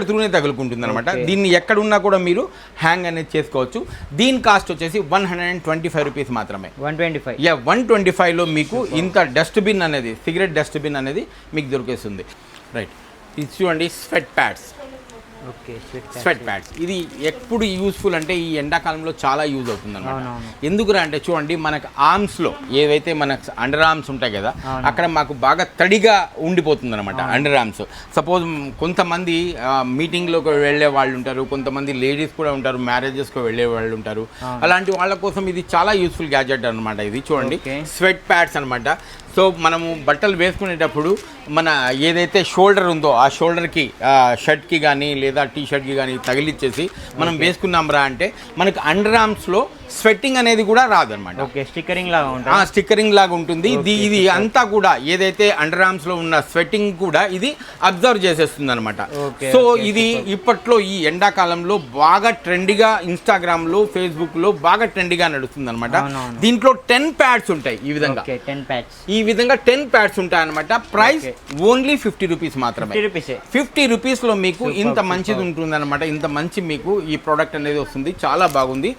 త్రూనే తగులుకుంటుంది అనమాట. దీన్ని ఎక్కడున్నా కూడా మీరు హ్యాంగ్ అనేది చేసుకోవచ్చు. దీని కాస్ట్ వచ్చేసి 125 రూపీస్ మాత్రమే. 125లో మీకు ఇంత డస్ట్బిన్ అనేది, సిగరెట్ డస్ట్బిన్ అనేది మీకు దొరికేస్తుంది. రైట్, ఇది చూడండి స్వెట్ ప్యాడ్స్. స్వెట్ ప్యాడ్స్ ఇది ఎప్పుడు యూస్ఫుల్ అంటే ఈ ఎండాకాలంలో చాలా యూజ్ అవుతుంది అనమాట. ఎందుకురా అంటే చూడండి, మనకు ఆర్మ్స్లో ఏవైతే మనకు అండర్ ఆర్మ్స్ ఉంటాయి కదా, అక్కడ మాకు బాగా తడిగా ఉండిపోతుంది అనమాట అండర్ ఆర్మ్స్. సపోజ్ కొంతమంది మీటింగ్లోకి వెళ్ళే వాళ్ళు ఉంటారు, కొంతమంది లేడీస్ కూడా ఉంటారు, మ్యారేజెస్కి వెళ్ళే వాళ్ళు ఉంటారు. అలాంటి వాళ్ళ కోసం ఇది చాలా యూస్ఫుల్ గ్యాజెట్ అనమాట. ఇది చూడండి స్వెట్ ప్యాడ్స్ అనమాట. సో మనము బట్టలు వేసుకునేటప్పుడు మన ఏదైతే షోల్డర్ ఉందో ఆ షోల్డర్కి షర్ట్కి కానీ లేదా టీ షర్ట్కి కానీ తగిలిచ్చేసి మనం వేసుకున్నాం రా అంటే మనకు అండర్ ఆర్మ్స్లో స్వెట్టింగ్ అనేది కూడా రాదనమాట. స్టిక్కరింగ్ లాగా ఉంటుంది. ఇది అంతా కూడా ఏదైతే అండర్ ఆర్మ్స్ లో ఉన్న స్వెట్టింగ్ కూడా ఇది అబ్జర్వ్ చేసేస్తుంది అనమాట. సో ఇది ఇప్పట్లో ఈ ఎండాకాలంలో బాగా ట్రెండీగా ఇన్స్టాగ్రామ్ లో, ఫేస్బుక్ లో బాగా ట్రెండీగా నడుస్తుంది అనమాట. దీంట్లో 10 ప్యాడ్స్ ఉంటాయి. ఈ విధంగా 10 ప్యాడ్స్ ఉంటాయి అనమాట. ప్రైస్ ఓన్లీ 50 రూపీస్ మాత్రమే. 50 రూపీస్ లో మీకు ఇంత మంచిది ఉంటుంది అనమాట. ఇంత మంచి మీకు ఈ ప్రోడక్ట్ అనేది వస్తుంది. చాలా బాగుంది.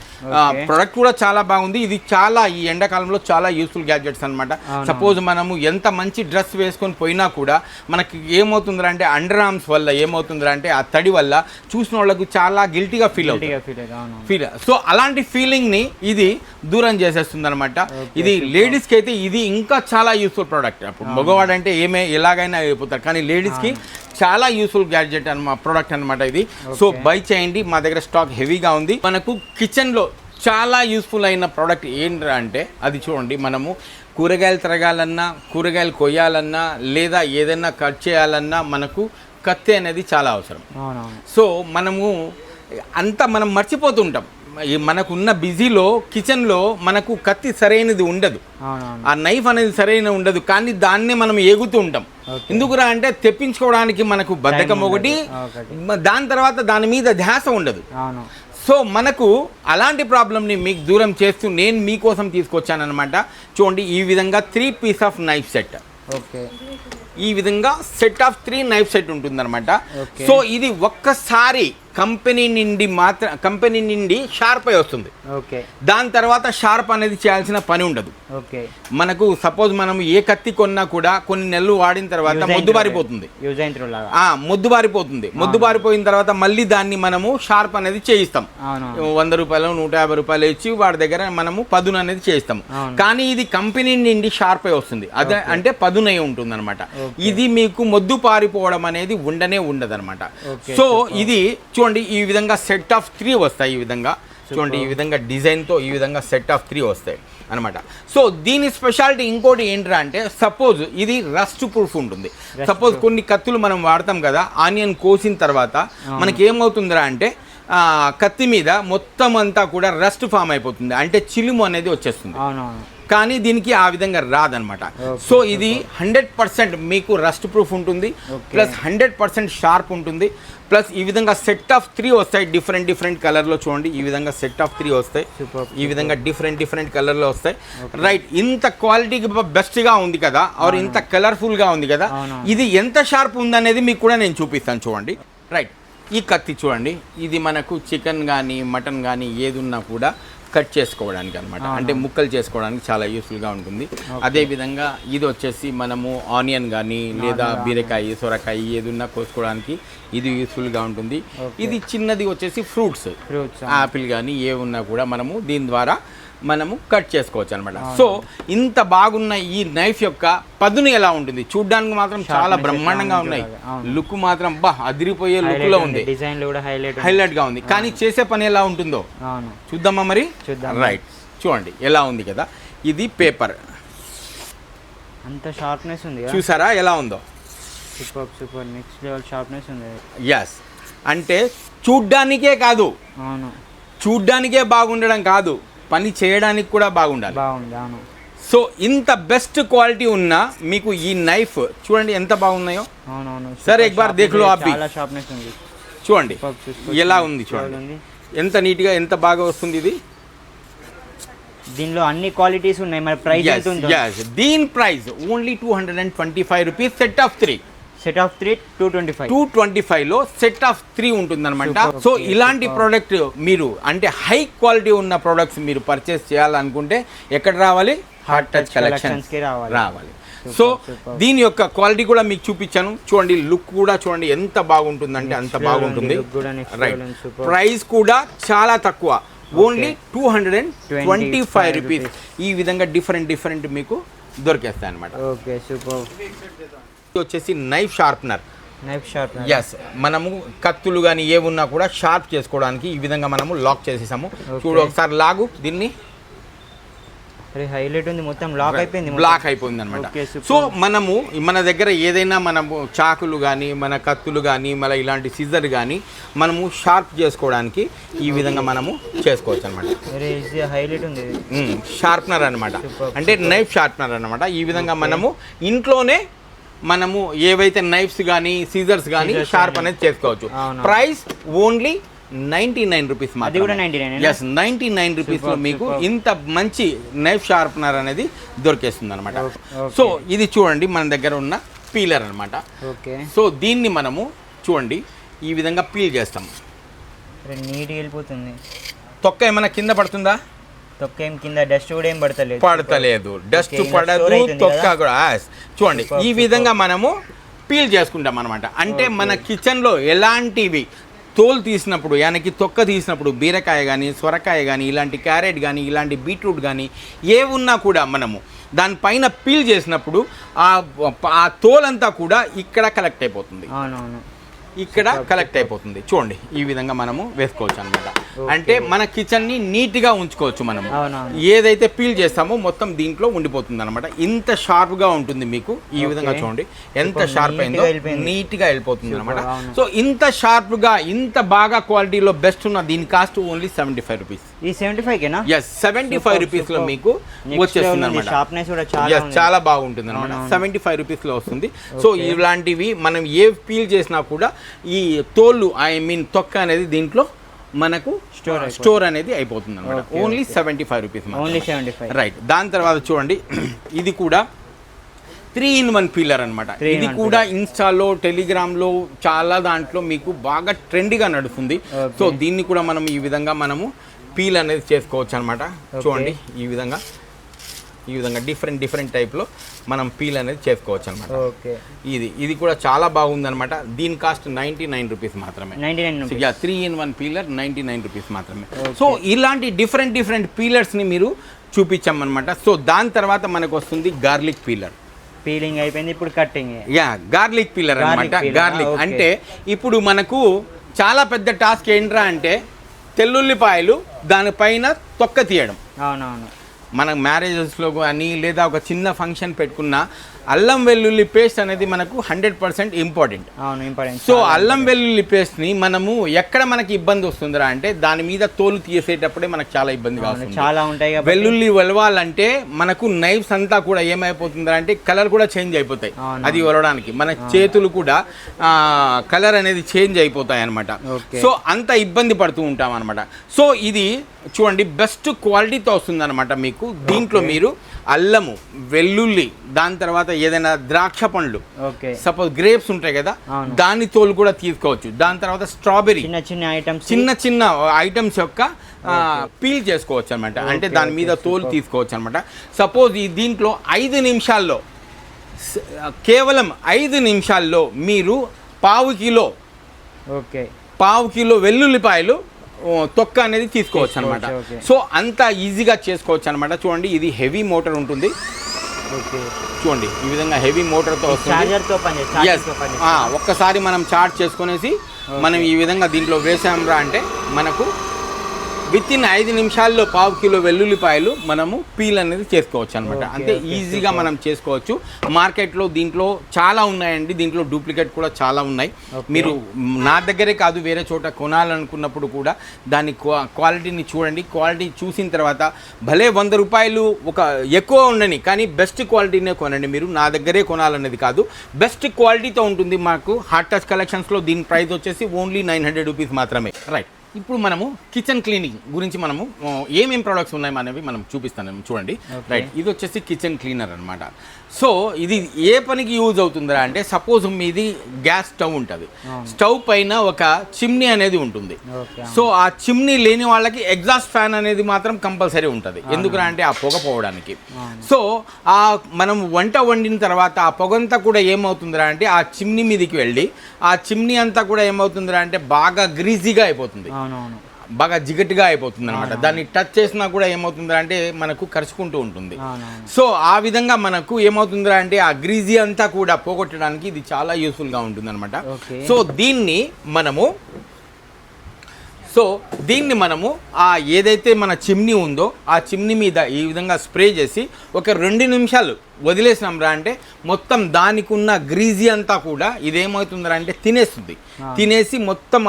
ప్రోడక్ట్ కూడా చాలా బాగుంది. ఇది చాలా ఈ ఎండాకాలంలో చాలా యూస్ఫుల్ గ్యాడ్జెట్స్ అనమాట. సపోజ్ మనము ఎంత మంచి డ్రెస్ వేసుకొని పోయినా కూడా మనకి ఏమవుతుందిరా అంటే అండర్ ఆర్మ్స్ వల్ల ఏమవుతుందిరా అంటే ఆ తడి వల్ల చూసిన వాళ్ళకు చాలా గిల్టీగా ఫీల్ అవుతుంది. సో అలాంటి ఫీలింగ్ ని ఇది దూరం చేసేస్తుంది అనమాట. ఇది లేడీస్ కి అయితే ఇది ఇంకా చాలా యూస్ఫుల్ ప్రోడక్ట్. అప్పుడు మగవాడు అంటే ఎలాగైనా అయిపోతారు, కానీ లేడీస్ కి చాలా యూస్ఫుల్ గ్యాడ్జెట్ ప్రోడక్ట్ అనమాట ఇది. సో బై చేయండి, మా దగ్గర స్టాక్ హెవీగా ఉంది. మనకు కిచెన్ లో చాలా యూస్ఫుల్ అయిన ప్రోడక్ట్ ఏంటి అంటే అది చూడండి, మనము కూరగాయలు తరగాలన్నా, కూరగాయలు కొయ్యాలన్నా, లేదా ఏదైనా కట్ చేయాలన్నా మనకు కత్తి అనేది చాలా అవసరం. సో మనము మనం మర్చిపోతుంటాం. మనకున్న బిజీలో కిచెన్లో మనకు కత్తి సరైనది ఉండదు, ఆ నైఫ్ అనేది సరైన ఉండదు, కానీ దాన్నే మనం ఏగుతూ ఉంటాం. ఎందుకురా అంటే తెప్పించుకోవడానికి మనకు బద్ధకం ఒకటి, దాని తర్వాత దాని మీద ధ్యాస ఉండదు. సో మనకు అలాంటి ప్రాబ్లమ్ని మీకు దూరం చేస్తూ నేను మీకోసం తీసుకొచ్చానమాట. చూడండి, ఈ విధంగా 3 పీస్ ఆఫ్ నైఫ్ సెట్. ఈ విధంగా సెట్ ఆఫ్ 3 నైఫ్ సెట్ ఉంటుందన్నమాట. సో ఇది ఒక్కసారి కంపెనీ నుండి షార్ప్ అయి వస్తుంది. దాని తర్వాత షార్ప్ అనేది చేయాల్సిన పని ఉండదు. మనకు సపోజ్ మనం ఏ కత్తి కొన్నా కూడా కొన్ని నెలలు వాడిన తర్వాత మొద్దుబారిపోతుంది. మొద్దుబారిపోయిన తర్వాత మళ్ళీ దాన్ని మనము షార్ప్ అనేది చేయిస్తాం. 100 రూపాయలు 150 రూపాయలు ఇచ్చి వాడి దగ్గర మనము పదును అనేది చేయిస్తాం. కానీ ఇది కంపెనీ నుండి షార్ప్ అయి వస్తుంది, అదే అంటే పదునై ఉంటుంది అనమాట. ఇది మీకు మొద్దు పారిపోవడం అనేది ఉండదు అనమాట. సో ఇది చూడండి, ఈ విధంగా సెట్ ఆఫ్ 3 వస్తాయి. ఈ విధంగా చూడండి, ఈ విధంగా డిజైన్తో ఈ విధంగా సెట్ ఆఫ్ 3 వస్తాయి అనమాట. సో దీని స్పెషాలిటీ ఇంకోటి ఏంట్రా అంటే, సపోజ్ ఇది రస్ట్ ప్రూఫ్ ఉంటుంది. సపోజ్ కొన్ని కత్తులు మనం వాడతాం కదా, ఆనియన్ కోసిన తర్వాత మనకి ఏమవుతుందిరా అంటే కత్తి మీద మొత్తం అంతా కూడా రస్ట్ ఫామ్ అయిపోతుంది, అంటే చిలుము అనేది వచ్చేస్తుంది. కానీ దీనికి ఆ విధంగా రాదనమాట. సో ఇది 100% మీకు రస్ట్ ప్రూఫ్ ఉంటుంది, ప్లస్ 100% షార్ప్ ఉంటుంది, ప్లస్ ఈ విధంగా సెట్ ఆఫ్ 3 వస్తాయి. డిఫరెంట్ కలర్లో చూడండి, ఈ విధంగా సెట్ ఆఫ్ 3 వస్తాయి. ఈ విధంగా డిఫరెంట్ కలర్లో వస్తాయి. రైట్, ఇంత క్వాలిటీకి బెస్ట్గా ఉంది కదా, ఆర్ ఇంత కలర్ఫుల్గా ఉంది కదా, ఇది ఎంత షార్ప్ ఉందనేది మీకు కూడా నేను చూపిస్తాను. చూడండి, రైట్, ఈ కత్తి చూడండి, ఇది మనకు చికెన్ కానీ మటన్ కానీ ఏది ఉన్నా కూడా కట్ చేసుకోవడానికి అనమాట, అంటే ముక్కలు చేసుకోవడానికి చాలా యూస్ఫుల్గా ఉంటుంది. అదేవిధంగా ఇది వచ్చేసి మనము ఆనియన్ కానీ లేదా బీరకాయ, సొరకాయ ఏదున్నా కోసుకోవడానికి ఇది యూస్ఫుల్గా ఉంటుంది. ఇది చిన్నది వచ్చేసి ఫ్రూట్స్, యాపిల్ కానీ ఏ ఉన్నా కూడా మనము దీని ద్వారా మనము కట్ చేసుకోవచ్చు అనమాట. సో ఇంత బాగున్న ఈ నైఫ్ యొక్క పదును ఎలా ఉంటుంది చూడ్డానికి మాత్రం చాలా బ్రహ్మాండంగా ఉన్నాయి. లుక్ మాత్రం అదిరిపోయే లుక్ లో ఉంది, హైలైట్ గా ఉంది. కానీ చేసే పని ఎలా ఉంటుందో చూద్దామా మరి? రైట్, చూడండి ఎలా ఉంది కదా, ఇది పేపర్, అంత షార్ప్నెస్ ఉంది, చూసారా ఎలా ఉందో? సూపర్ నెక్స్ట్ లెవెల్ షార్ప్నెస్ ఉంది. ఎస్, అంటే చూడ్డానికే కాదు, చూడ్డానికే బాగుండడం కాదు, పని చేయడానికి కూడా బాగుండాలి. సో ఇంత బెస్ట్ క్వాలిటీ ఉన్న మీకు ఈ నైఫ్ చూడండి ఎంత బాగున్నాయో. సరే ఎక్ బార్ దేఖ్ లో ఆప్, చూడండి ఎలా ఉంది, చూడండి ఎంత నీట్గా ఎంత బాగా వస్తుంది. ఇది దీనిలో అన్ని క్వాలిటీస్ ఉన్నాయి. మరి ప్రైస్ ఎంత ఉందో? దీని price only 225 rupees. Set of 3. Set of 3 225. 225లో సెట్ ఆఫ్ 3 ఉంటుందన్నమాట. సో ఇలాంటి ప్రోడక్ట్ మీరు అంటే హై క్వాలిటీ ఉన్న ప్రోడక్ట్స్ మీరు పర్చేస్ చేయాలనుకుంటే ఎక్కడ రావాలి? హార్ట్ టచ్ కలెక్షన్స్ కి రావాలి. సో దీని యొక్క క్వాలిటీ కూడా మీకు చూపించాను. చూడండి, లుక్ కూడా చూడండి ఎంత బాగుంటుందంటే అంత బాగుంటుంది. రైట్, ప్రైస్ కూడా చాలా తక్కువ, ఓన్లీ 225 రూపీస్. ఈ విధంగా డిఫరెంట్ మీకు దొరికేస్తాయి అనమాట. Okay, super. వచ్చేసి నైఫ్ షార్ప్నర్. ఎస్, మనము కత్తులు కానీ ఏమున్నా కూడా షార్ప్ చేసుకోవడానికి ఈ విధంగా మనము లాక్ చేసేసాము. చూడు ఒకసారి లాగు దీన్ని. హైలైట్ ఉంది, మొత్తం లాక్ అయిపోయింది. బ్లాక్ అయిపోయింది అనమాట. సో మనము మన దగ్గర ఏదైనా మనము చాకులు కానీ మన కత్తులు కానీ మన ఇలాంటి సిజర్ కానీ మనము షార్ప్ చేసుకోవడానికి ఈ విధంగా మనము చేసుకోవచ్చు అనమాట. హైలైట్ ఉంది, షార్ప్నర్ అనమాట. అంటే నైఫ్ షార్ప్నర్ అనమాట. ఈ విధంగా మనము ఇంట్లోనే మనము ఏవైతే నైఫ్స్ కానీ సీజర్స్ కానీ షార్ప్ అనేది చేసుకోవచ్చు. ప్రైస్ ఓన్లీ 99 రూపీస్ మాత్రమే. 99 రూపీస్లో మీకు ఇంత మంచి నైఫ్ షార్ప్నర్ అనేది దొరికేస్తుంది అనమాట. సో ఇది చూడండి మన దగ్గర ఉన్న పీలర్ అనమాట. సో దీన్ని మనము చూడండి ఈ విధంగా పీల్ చేస్తాం. నీట్గా వెళ్ళిపోతుంది. తొక్క ఏమైనా కింద పడుతుందా? తొక్క ఏం కింద డస్ట్ కూడా ఏం పడతలేదు. డస్ట్ పడదు, తొక్క కూడా. చూడండి ఈ విధంగా మనము పీల్ చేసుకుంటాం అనమాట. అంటే మన కిచెన్లో ఎలాంటివి తోలు తీసినప్పుడు యానికి తొక్క తీసినప్పుడు బీరకాయ కానీ సొరకాయ కానీ ఇలాంటి క్యారెట్ కానీ ఇలాంటి బీట్రూట్ కానీ ఏ ఉన్నా కూడా మనము దానిపైన పీల్ చేసినప్పుడు ఆ తోలంతా కూడా ఇక్కడ కలెక్ట్ అయిపోతుంది. ఇక్కడ కలెక్ట్ అయిపోతుంది. చూడండి ఈ విధంగా మనము వేసుకోవచ్చు అనమాట. అంటే మన కిచెన్ని నీట్గా ఉంచుకోవచ్చు. మనము ఏదైతే పీల్ చేస్తామో మొత్తం దీంట్లో ఉండిపోతుంది అనమాట. ఇంత షార్ప్గా ఉంటుంది మీకు. ఈ విధంగా చూడండి ఎంత షార్ప్ అయిందో, నీట్గా వెళ్ళిపోతుంది అనమాట. సో ఇంత షార్ప్గా ఇంత బాగా క్వాలిటీలో బెస్ట్ ఉన్న దీని కాస్ట్ ఓన్లీ 75 రూపీస్. ఈ 75 ఎస్, 75 రూపీస్లో మీకు వచ్చేస్తుంది అనమాట. చాలా బాగుంటుంది అనమాట. 75 రూపీస్లో వస్తుంది. సో ఇలాంటివి మనం ఏ పీల్ చేసినా కూడా ఈ తోళ్ళు తొక్క అనేది దీంట్లో మనకు స్టోర్ అనేది అయిపోతుంది అనమాట. Only 75 rupees. రైట్, దాని తర్వాత చూడండి ఇది కూడా 3-in-1 పీలర్ అనమాట. ఇది కూడా ఇన్స్టాలో టెలిగ్రామ్లో చాలా దాంట్లో మీకు బాగా ట్రెండ్గా నడుస్తుంది. సో దీన్ని కూడా మనం ఈ విధంగా మనము పీల్ అనేది చేసుకోవచ్చు అనమాట. చూడండి ఈ విధంగా డిఫరెంట్ టైప్లో మనం పీల్ అనేది చేసుకోవచ్చు అనమాట. ఇది కూడా చాలా బాగుంది అనమాట. దీని కాస్ట్ 99 రూపీస్ మాత్రమే. 3-in-1 పీలర్ 99 రూపీస్ మాత్రమే. సో ఇలాంటి డిఫరెంట్ పీలర్స్ని మీరు చూపించామన్నమాట. సో దాని తర్వాత మనకు వస్తుంది గార్లిక్ పీలర్. పీలింగ్ అయిపోయింది, ఇప్పుడు కట్టింగ్. గార్లిక్ పీలర్ అనమాట. గార్లిక్ అంటే ఇప్పుడు మనకు చాలా పెద్ద టాస్క్ ఏంట్రా అంటే తెల్లుల్లిపాయలు దానిపైన తొక్క తీయడం. అవునవును. మనం మ్యారేజెస్లో కానీ లేదా ఒక చిన్న ఫంక్షన్ పెట్టుకున్న అల్లం వెల్లుల్లి పేస్ట్ అనేది మనకు 100% ఇంపార్టెంట్. సో అల్లం వెల్లుల్లి పేస్ట్ని మనము ఎక్కడ మనకి ఇబ్బంది వస్తుందిరా అంటే దాని మీద తోలు తీసేటప్పుడే మనకు చాలా ఇబ్బందిగా వస్తుంది. చాలా ఉంటాయి. వెల్లుల్లి వలవాలంటే మనకు నైఫ్స్ అంతా కూడా ఏమైపోతుందిరా అంటే కలర్ కూడా చేంజ్ అయిపోతాయి. అది వలవడానికి మన చేతులు కూడా కలర్ అనేది చేంజ్ అయిపోతాయి అనమాట. సో అంత ఇబ్బంది పడుతూ ఉంటాం అనమాట. సో ఇది చూడండి బెస్ట్ క్వాలిటీతో వస్తుంది అనమాట మీకు. దీంట్లో మీరు అల్లము, వెల్లుల్లి, దాని తర్వాత ఏదైనా ద్రాక్ష పండ్లు, సపోజ్ గ్రేప్స్ ఉంటాయి కదా, దాని తోలు కూడా తీసుకోవచ్చు. దాని తర్వాత స్ట్రాబెర్రీ, చిన్న ఐటమ్స్ యొక్క పీల్ చేసుకోవచ్చు అనమాట. అంటే దాని మీద తోలు తీసుకోవచ్చు అనమాట. సపోజ్ ఈ దీంట్లో 5 నిమిషాల్లో, కేవలం 5 నిమిషాల్లో మీరు పావు కిలో వెల్లుల్లిపాయలు తొక్క అనేది తీసుకోవచ్చు అనమాట. సో అంత ఈజీగా చేసుకోవచ్చు అనమాట. చూడండి ఇది హెవీ మోటార్ ఉంటుంది. చూడండి ఈ విధంగా హెవీ మోటార్తో వస్తుంది. ఒక్కసారి మనం చార్జ్ చేసుకునేసి మనం ఈ విధంగా దీంట్లో వేసాంరా అంటే మనకు విత్-ఇన్ 5 నిమిషాల్లో పావు కిలో వెల్లుల్లిపాయలు మనము పీల్ అనేది చేసుకోవచ్చు అనమాట. అంతే ఈజీగా మనం చేసుకోవచ్చు. మార్కెట్లో దీంట్లో చాలా ఉన్నాయండి. దీంట్లో డూప్లికేట్ కూడా చాలా ఉన్నాయి. మీరు నా దగ్గరే కాదు వేరే చోట కొనాలనుకున్నప్పుడు కూడా దాని క్వాలిటీని చూడండి. క్వాలిటీ చూసిన తర్వాత భలే 100 రూపాయలు ఒక ఎక్కువ ఉండని కానీ బెస్ట్ క్వాలిటీనే కొనండి. మీరు నా దగ్గరే కొనాలనేది కాదు, బెస్ట్ క్వాలిటీతో ఉంటుంది. మాకు హార్ట్ టచ్ కలెక్షన్స్లో దీని ప్రైస్ వచ్చేసి ఓన్లీ 900 రూపీస్ మాత్రమే. రైట్, ఇప్పుడు మనము కిచెన్ క్లీనింగ్ గురించి మనము ఏమేం ప్రొడక్ట్స్ ఉన్నాయి అనేవి మనం చూపిస్తాను చూడండి. రైట్, ఇది వచ్చేసి కిచెన్ క్లీనర్ అనమాట. సో ఇది ఏ పనికి యూజ్ అవుతుందా అంటే, సపోజ్ మీది గ్యాస్ స్టవ్ ఉంటుంది, స్టవ్ పైన ఒక చిమ్నీ అనేది ఉంటుంది. సో ఆ చిమ్నీ లేని వాళ్ళకి ఎగ్జాస్ట్ ఫ్యాన్ అనేది మాత్రం కంపల్సరీ ఉంటుంది. ఎందుకంటే ఆ పొగ పోవడానికి. సో ఆ మనం వంట వండిన తర్వాత ఆ పొగంతా కూడా ఏమవుతుందిరా అంటే ఆ చిమ్నీ మీదకి వెళ్ళి ఆ చిమ్నీ అంతా కూడా ఏమవుతుందిరా అంటే బాగా గ్రీజీగా అయిపోతుంది, బాగా జిగటిగా అయిపోతుంది అనమాట. దాన్ని టచ్ చేసినా కూడా ఏమవుతుందా అంటే మనకు కరుచుకుంటూ ఉంటుంది. సో ఆ విధంగా మనకు ఏమవుతుందా అంటే ఆ గ్రీజీ అంతా కూడా పోగొట్టడానికి ఇది చాలా యూస్ఫుల్గా ఉంటుంది అనమాట. సో దీన్ని మనము ఆ ఏదైతే మన చిమ్నీ ఉందో ఆ చిమ్నీ మీద ఈ విధంగా స్ప్రే చేసి ఒక 2 నిమిషాలు వదిలేసినాం రా అంటే మొత్తం దానికి ఉన్న గ్రీజీ అంతా కూడా ఇదేమవుతుందా అంటే తినేసి మొత్తం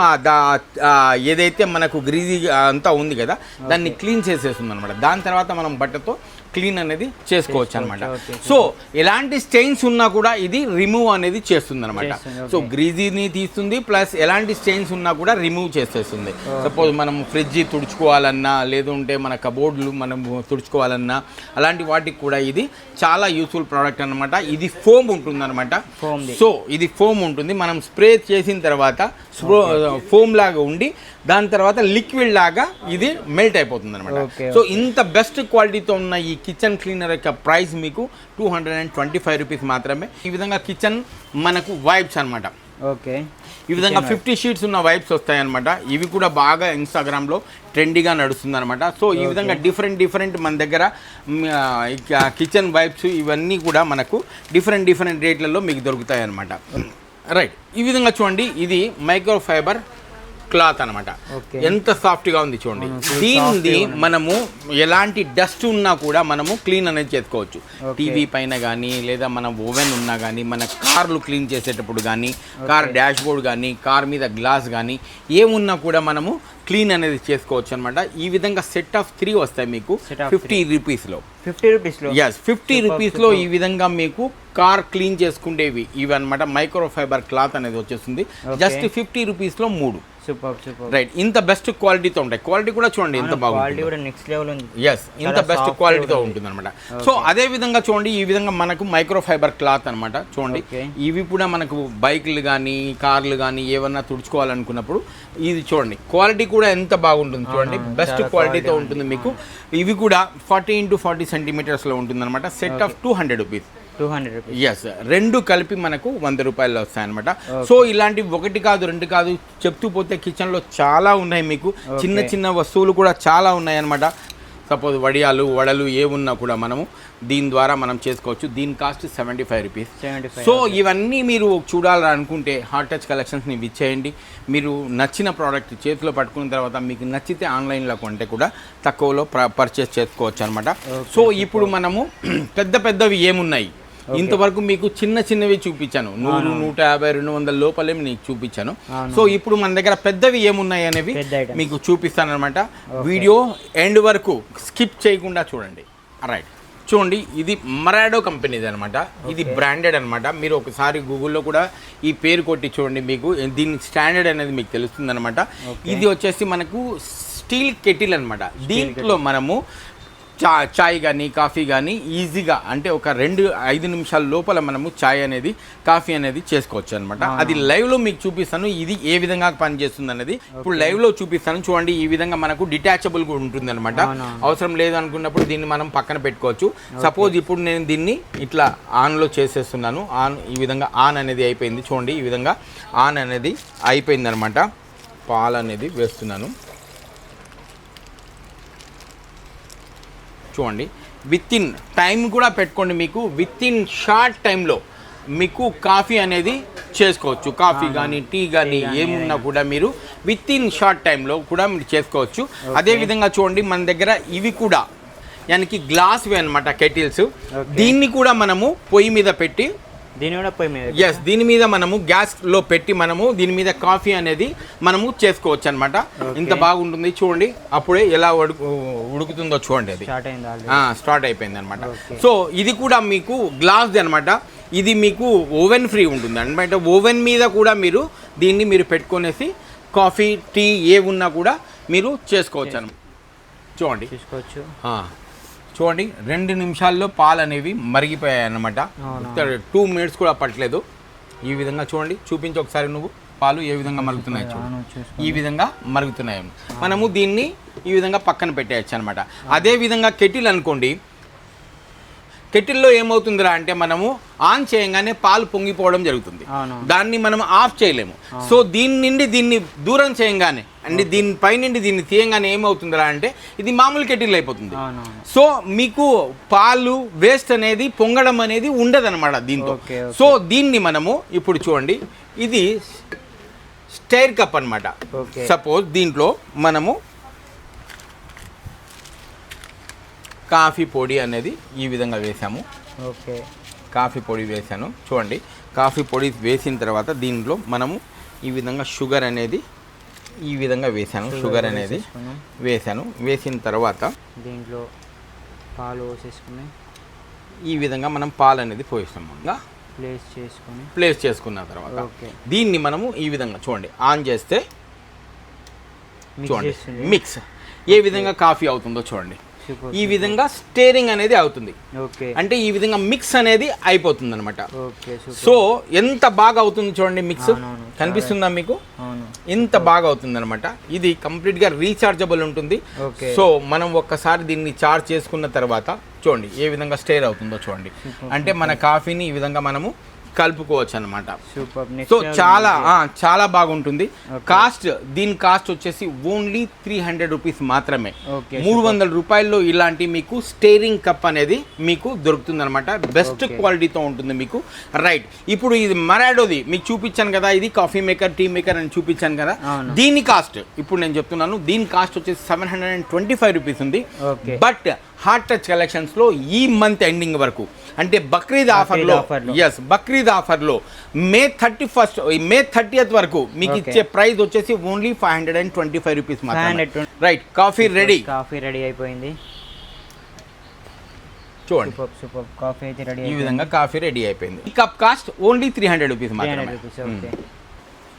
ఏదైతే మనకు గ్రీజీ అంతా ఉంది కదా దాన్ని క్లీన్ చేసేస్తుంది అనమాట. దాని తర్వాత మనం బట్టతో క్లీన్ అనేది చేసుకోవచ్చు అనమాట. సో ఎలాంటి స్టెయిన్స్ ఉన్నా కూడా ఇది రిమూవ్ అనేది చేస్తుంది అనమాట. సో గ్రీజీని తీస్తుంది, ప్లస్ ఎలాంటి స్టెయిన్స్ ఉన్నా కూడా రిమూవ్ చేసేస్తుంది. సపోజ్ మనం ఫ్రిడ్జ్ తుడుచుకోవాలన్నా, లేదంటే మన కబోర్డ్లు మనం తుడుచుకోవాలన్నా అలాంటి వాటికి కూడా ఇది చాలా యూస్ఫుల్ ప్రోడక్ట్ అనమాట. ఇది ఫోమ్ ఉంటుంది అనమాట. సో ఇది ఫోమ్ ఉంటుంది, మనం స్ప్రే చేసిన తర్వాత ఫోమ్ లాగా ఉండి దాని తర్వాత లిక్విడ్ లాగా ఇది మెల్ట్ అయిపోతుంది అనమాట. సో ఇంత బెస్ట్ క్వాలిటీతో ఉన్న ఈ కిచెన్ క్లీనర్ యొక్క ప్రైస్ మీకు 225 రూపీస్ మాత్రమే. ఈ విధంగా కిచెన్ మనకు వైప్స్ అనమాట. ఈ విధంగా 50 షీట్స్ ఉన్న వైప్స్ వస్తాయన్నమాట. ఇవి కూడా బాగా ఇన్స్టాగ్రామ్లో ట్రెండీగా నడుస్తుంది అనమాట. సో ఈ విధంగా డిఫరెంట్ మన దగ్గర కిచెన్ వైప్స్ ఇవన్నీ కూడా మనకు డిఫరెంట్ రేట్లలో మీకు దొరుకుతాయి అనమాట. రైట్, ఈ విధంగా చూడండి, ఇది మైక్రో ఫైబర్ క్లాత్ అనమాట. ఎంత సాఫ్ట్గా ఉంది చూడండి. దీన్ని మనము ఎలాంటి డస్ట్ ఉన్నా కూడా మనము క్లీన్ అనేది చేసుకోవచ్చు. టీవీ పైన కానీ, లేదా మన ఓవెన్ ఉన్నా కానీ, మన కార్లు క్లీన్ చేసేటప్పుడు కానీ, కార్ డాష్ బోర్డ్ కానీ, కార్ మీద గ్లాస్ కానీ ఏమున్నా కూడా మనము క్లీన్ అనేది చేసుకోవచ్చు అనమాట. ఈ విధంగా సెట్ ఆఫ్ 3 వస్తాయి మీకు 50 రూపీస్లో. 50 రూపీస్లో ఈ విధంగా మీకు కార్ క్లీన్ చేసుకుంటేవి ఇవి అనమాట. మైక్రో ఫైబర్ క్లాత్ అనేది వచ్చేస్తుంది. జస్ట్ 50 రూపీస్లో 3. రైట్, ఇంత బెస్ట్ క్వాలిటీతో ఉంటాయి. క్వాలిటీ కూడా చూడండి ఎంత బాగుంది, ఇంత బెస్ట్ క్వాలిటీతో ఉంటుంది అనమాట. సో అదే విధంగా చూడండి, ఈ విధంగా మనకు మైక్రో ఫైబర్ క్లాత్ అనమాట. చూడండి, ఇవి కూడా మనకు బైక్లు కానీ, కార్లు కానీ ఏమన్నా తుడుచుకోవాలనుకున్నప్పుడు ఇది చూడండి, క్వాలిటీ కూడా ఎంత బాగుంటుంది చూడండి, బెస్ట్ క్వాలిటీతో ఉంటుంది మీకు. ఇవి కూడా 40 x 40 సెంటీమీటర్స్లో ఉంటుంది అనమాట. Set of 200 rupees. రెండు కలిపి మనకు 100 రూపాయలు వస్తాయన్నమాట. సో ఇలాంటివి 1 కాదు 2 కాదు చెప్తూ పోతే కిచెన్లో చాలా ఉన్నాయి మీకు. చిన్న వస్తువులు కూడా చాలా ఉన్నాయి అన్నమాట. సపోజ్ వడలు ఏమున్నా కూడా మనము దీని ద్వారా మనం చేసుకోవచ్చు. దీని కాస్ట్ 75 రూపీస్. సో ఇవన్నీ మీరు చూడాలనుకుంటే హాట్ టచ్ కలెక్షన్స్ని విచ్చేయండి. మీరు నచ్చిన ప్రోడక్ట్ చేతిలో పట్టుకున్న తర్వాత మీకు నచ్చితే ఆన్లైన్లో కొంటే కూడా తక్కువలో పర్చేస్ చేసుకోవచ్చు అనమాట. సో ఇప్పుడు మనము పెద్దవి ఏమున్నాయి, ఇంతవరకు మీకు చిన్నవి చూపించాను. 100, 150, 200 లోపలే మీకు చూపించాను. సో ఇప్పుడు మన దగ్గర పెద్దవి ఏమున్నాయి అనేవి మీకు చూపిస్తాను అనమాట. వీడియో ఎండ్ వరకు స్కిప్ చేయకుండా చూడండి. రైట్, చూడండి, ఇది మరాడో కంపెనీది అనమాట. ఇది బ్రాండెడ్ అనమాట. మీరు ఒకసారి గూగుల్లో కూడా ఈ పేరు కొట్టి చూడండి, మీకు దీని స్టాండర్డ్ అనేది మీకు తెలుస్తుంది అనమాట. ఇది వచ్చేసి మనకు స్టీల్ కెటిల్ అనమాట. దీంట్లో మనము చాయ్ కానీ, కాఫీ కానీ ఈజీగా అంటే ఒక 2-5 నిమిషాల లోపల మనము చాయ్ అనేది, కాఫీ అనేది చేసుకోవచ్చు అనమాట. అది లైవ్లో మీకు చూపిస్తాను, ఇది ఏ విధంగా పనిచేస్తుంది అనేది ఇప్పుడు లైవ్లో చూపిస్తాను. చూడండి, ఈ విధంగా మనకు డిటాచబుల్ కూడా ఉంటుంది అనమాట. అవసరం లేదు అనుకున్నప్పుడు దీన్ని మనం పక్కన పెట్టుకోవచ్చు. సపోజ్ ఇప్పుడు నేను దీన్ని ఇట్లా ఆన్లో చేసేస్తున్నాను. ఈ విధంగా ఆన్ అనేది అయిపోయింది. చూడండి, ఈ విధంగా ఆన్ అనేది అయిపోయింది అనమాట. పాలు అనేది వేస్తున్నాను. చూడండి, విత్ ఇన్ టైం కూడా పెట్టుకోండి. మీకు విత్ ఇన్ షార్ట్ టైంలో మీకు కాఫీ అనేది చేసుకోవచ్చు. కాఫీ కానీ, టీ కానీ ఏమున్నా కూడా మీరు విత్ ఇన్ షార్ట్ టైంలో కూడా మీరు చేసుకోవచ్చు. అదేవిధంగా చూడండి, మన దగ్గర ఇవి కూడా యానికి గ్లాస్వి అనమాట కెటిల్స్. దీన్ని కూడా మనము పొయ్యి మీద పెట్టి దీని మీద మనము గ్యాస్లో పెట్టి మనము దీని మీద కాఫీ అనేది మనము చేసుకోవచ్చు అనమాట. ఇంత బాగుంటుంది చూడండి. అప్పుడే ఎలా ఉడుకుతుందో చూడండి, అది స్టార్ట్ అయిపోయింది అనమాట. సో ఇది కూడా మీకు గ్లాస్ది అనమాట. ఇది మీకు ఓవెన్ ఫ్రీ ఉంటుంది అనమాట. ఓవెన్ మీద కూడా మీరు దీన్ని పెట్టుకునేసి కాఫీ టీ ఏ ఉన్నా కూడా మీరు చేసుకోవచ్చు అన్నమాట. చూడండి తీసుకోవచ్చు. చూడండి 2 నిమిషాల్లో పాలు అనేవి మరిగిపోయాయి అన్నమాట. 2 మినిట్స్ కూడా పట్టలేదు. ఈ విధంగా చూడండి, చూపించి ఒకసారి నువ్వు పాలు ఏ విధంగా మరుగుతున్నాయి చూడండి. ఈ విధంగా మరుగుతున్నాయి. మనము దీన్ని ఈ విధంగా పక్కన పెట్టేయచ్చు అనమాట. అదే విధంగా కెటిల్ అనుకోండి, కెటిల్లో ఏమవుతుందిరా అంటే మనము ఆన్ చేయగానే పాలు పొంగిపోవడం జరుగుతుంది. దాన్ని మనం ఆఫ్ చేయలేము. సో దీని నుండి దీన్ని దూరం చేయగానే అంటే దీనిపై నుండి దీన్ని తీయగానే ఏమవుతుందిరా అంటే ఇది మామూలు కెటిల్ అయిపోతుంది. సో మీకు పాలు వేస్ట్ అనేది పొంగడం అనేది ఉండదన్నమాట దీంతో. సో దీన్ని మనము ఇప్పుడు చూడండి, ఇది స్టైర్ కప్ అన్నమాట. సపోజ్ దీంట్లో మనము కాఫీ పొడి అనేది ఈ విధంగా వేసాము. కాఫీ పొడి వేసాను చూడండి. కాఫీ పొడి వేసిన తర్వాత దీంట్లో మనము ఈ విధంగా షుగర్ అనేది ఈ విధంగా వేసాను. షుగర్ అనేది వేసాను. వేసిన తర్వాత దీంట్లో పాలు పోసేసుకుని ఈ విధంగా మనం పాలు అనేది పోయిస్తాము. ప్లేస్ చేసుకున్న తర్వాత దీన్ని మనము ఈ విధంగా చూడండి ఆన్ చేస్తే చూడండి మిక్స్ ఏ విధంగా కాఫీ అవుతుందో చూడండి. ఈ విధంగా స్టేరింగ్ అనేది అవుతుంది. అంటే ఈ విధంగా మిక్స్ అనేది అయిపోతుంది అనమాట. సో ఎంత బాగా అవుతుంది చూడండి మిక్స్. కనిపిస్తుందా మీకు? ఎంత బాగా అవుతుంది అనమాట. ఇది కంప్లీట్ గా రీఛార్జబుల్ ఉంటుంది. సో మనం ఒక్కసారి దీన్ని చార్జ్ చేసుకున్న తర్వాత చూడండి ఏ విధంగా స్టేర్ అవుతుందో చూడండి. అంటే మన కాఫీని ఈ విధంగా మనము కలుపుకోవచ్చు అనమాట. సో చాలా బాగుంటుంది. దీని కాస్ట్ వచ్చేసి ఓన్లీ 300 రూపీస్ మాత్రమే. 300 రూపాయల్లో ఇలాంటి మీకు స్టేరింగ్ కప్ అనేది మీకు దొరుకుతుంది అనమాట. బెస్ట్ క్వాలిటీతో ఉంటుంది మీకు. రైట్, ఇప్పుడు ఇది మరాడోది మీకు చూపించాను కదా, ఇది కాఫీ మేకర్ టీ మేకర్ అని చూపించాను కదా. దీని కాస్ట్ ఇప్పుడు నేను చెప్తున్నాను, దీని కాస్ట్ వచ్చేసి 725 రూపీస్ ఉంది. బట్ హార్ట్ టచ్ కలెక్షన్స్ లో ఈ మంత్ ఎండింగ్ వరకు అంటే బక్రీద్ ఆఫర్లో బక్రీద్ ఆఫర్లో మే 30th వరకు మీకు ఇచ్చే ప్రైస్ వచ్చేసి ఓన్లీ 525 రూపీస్ మాత్రమే. రైట్, కాఫీ రెడీ అయిపోయింది చూడండి. కాఫీ అయితే రెడీ, ఈ విధంగా కాఫీ రెడీ అయిపోయింది. ఈ కప్ కాస్ట్ ఓన్లీ 300 రూపీస్ మాత్రమే.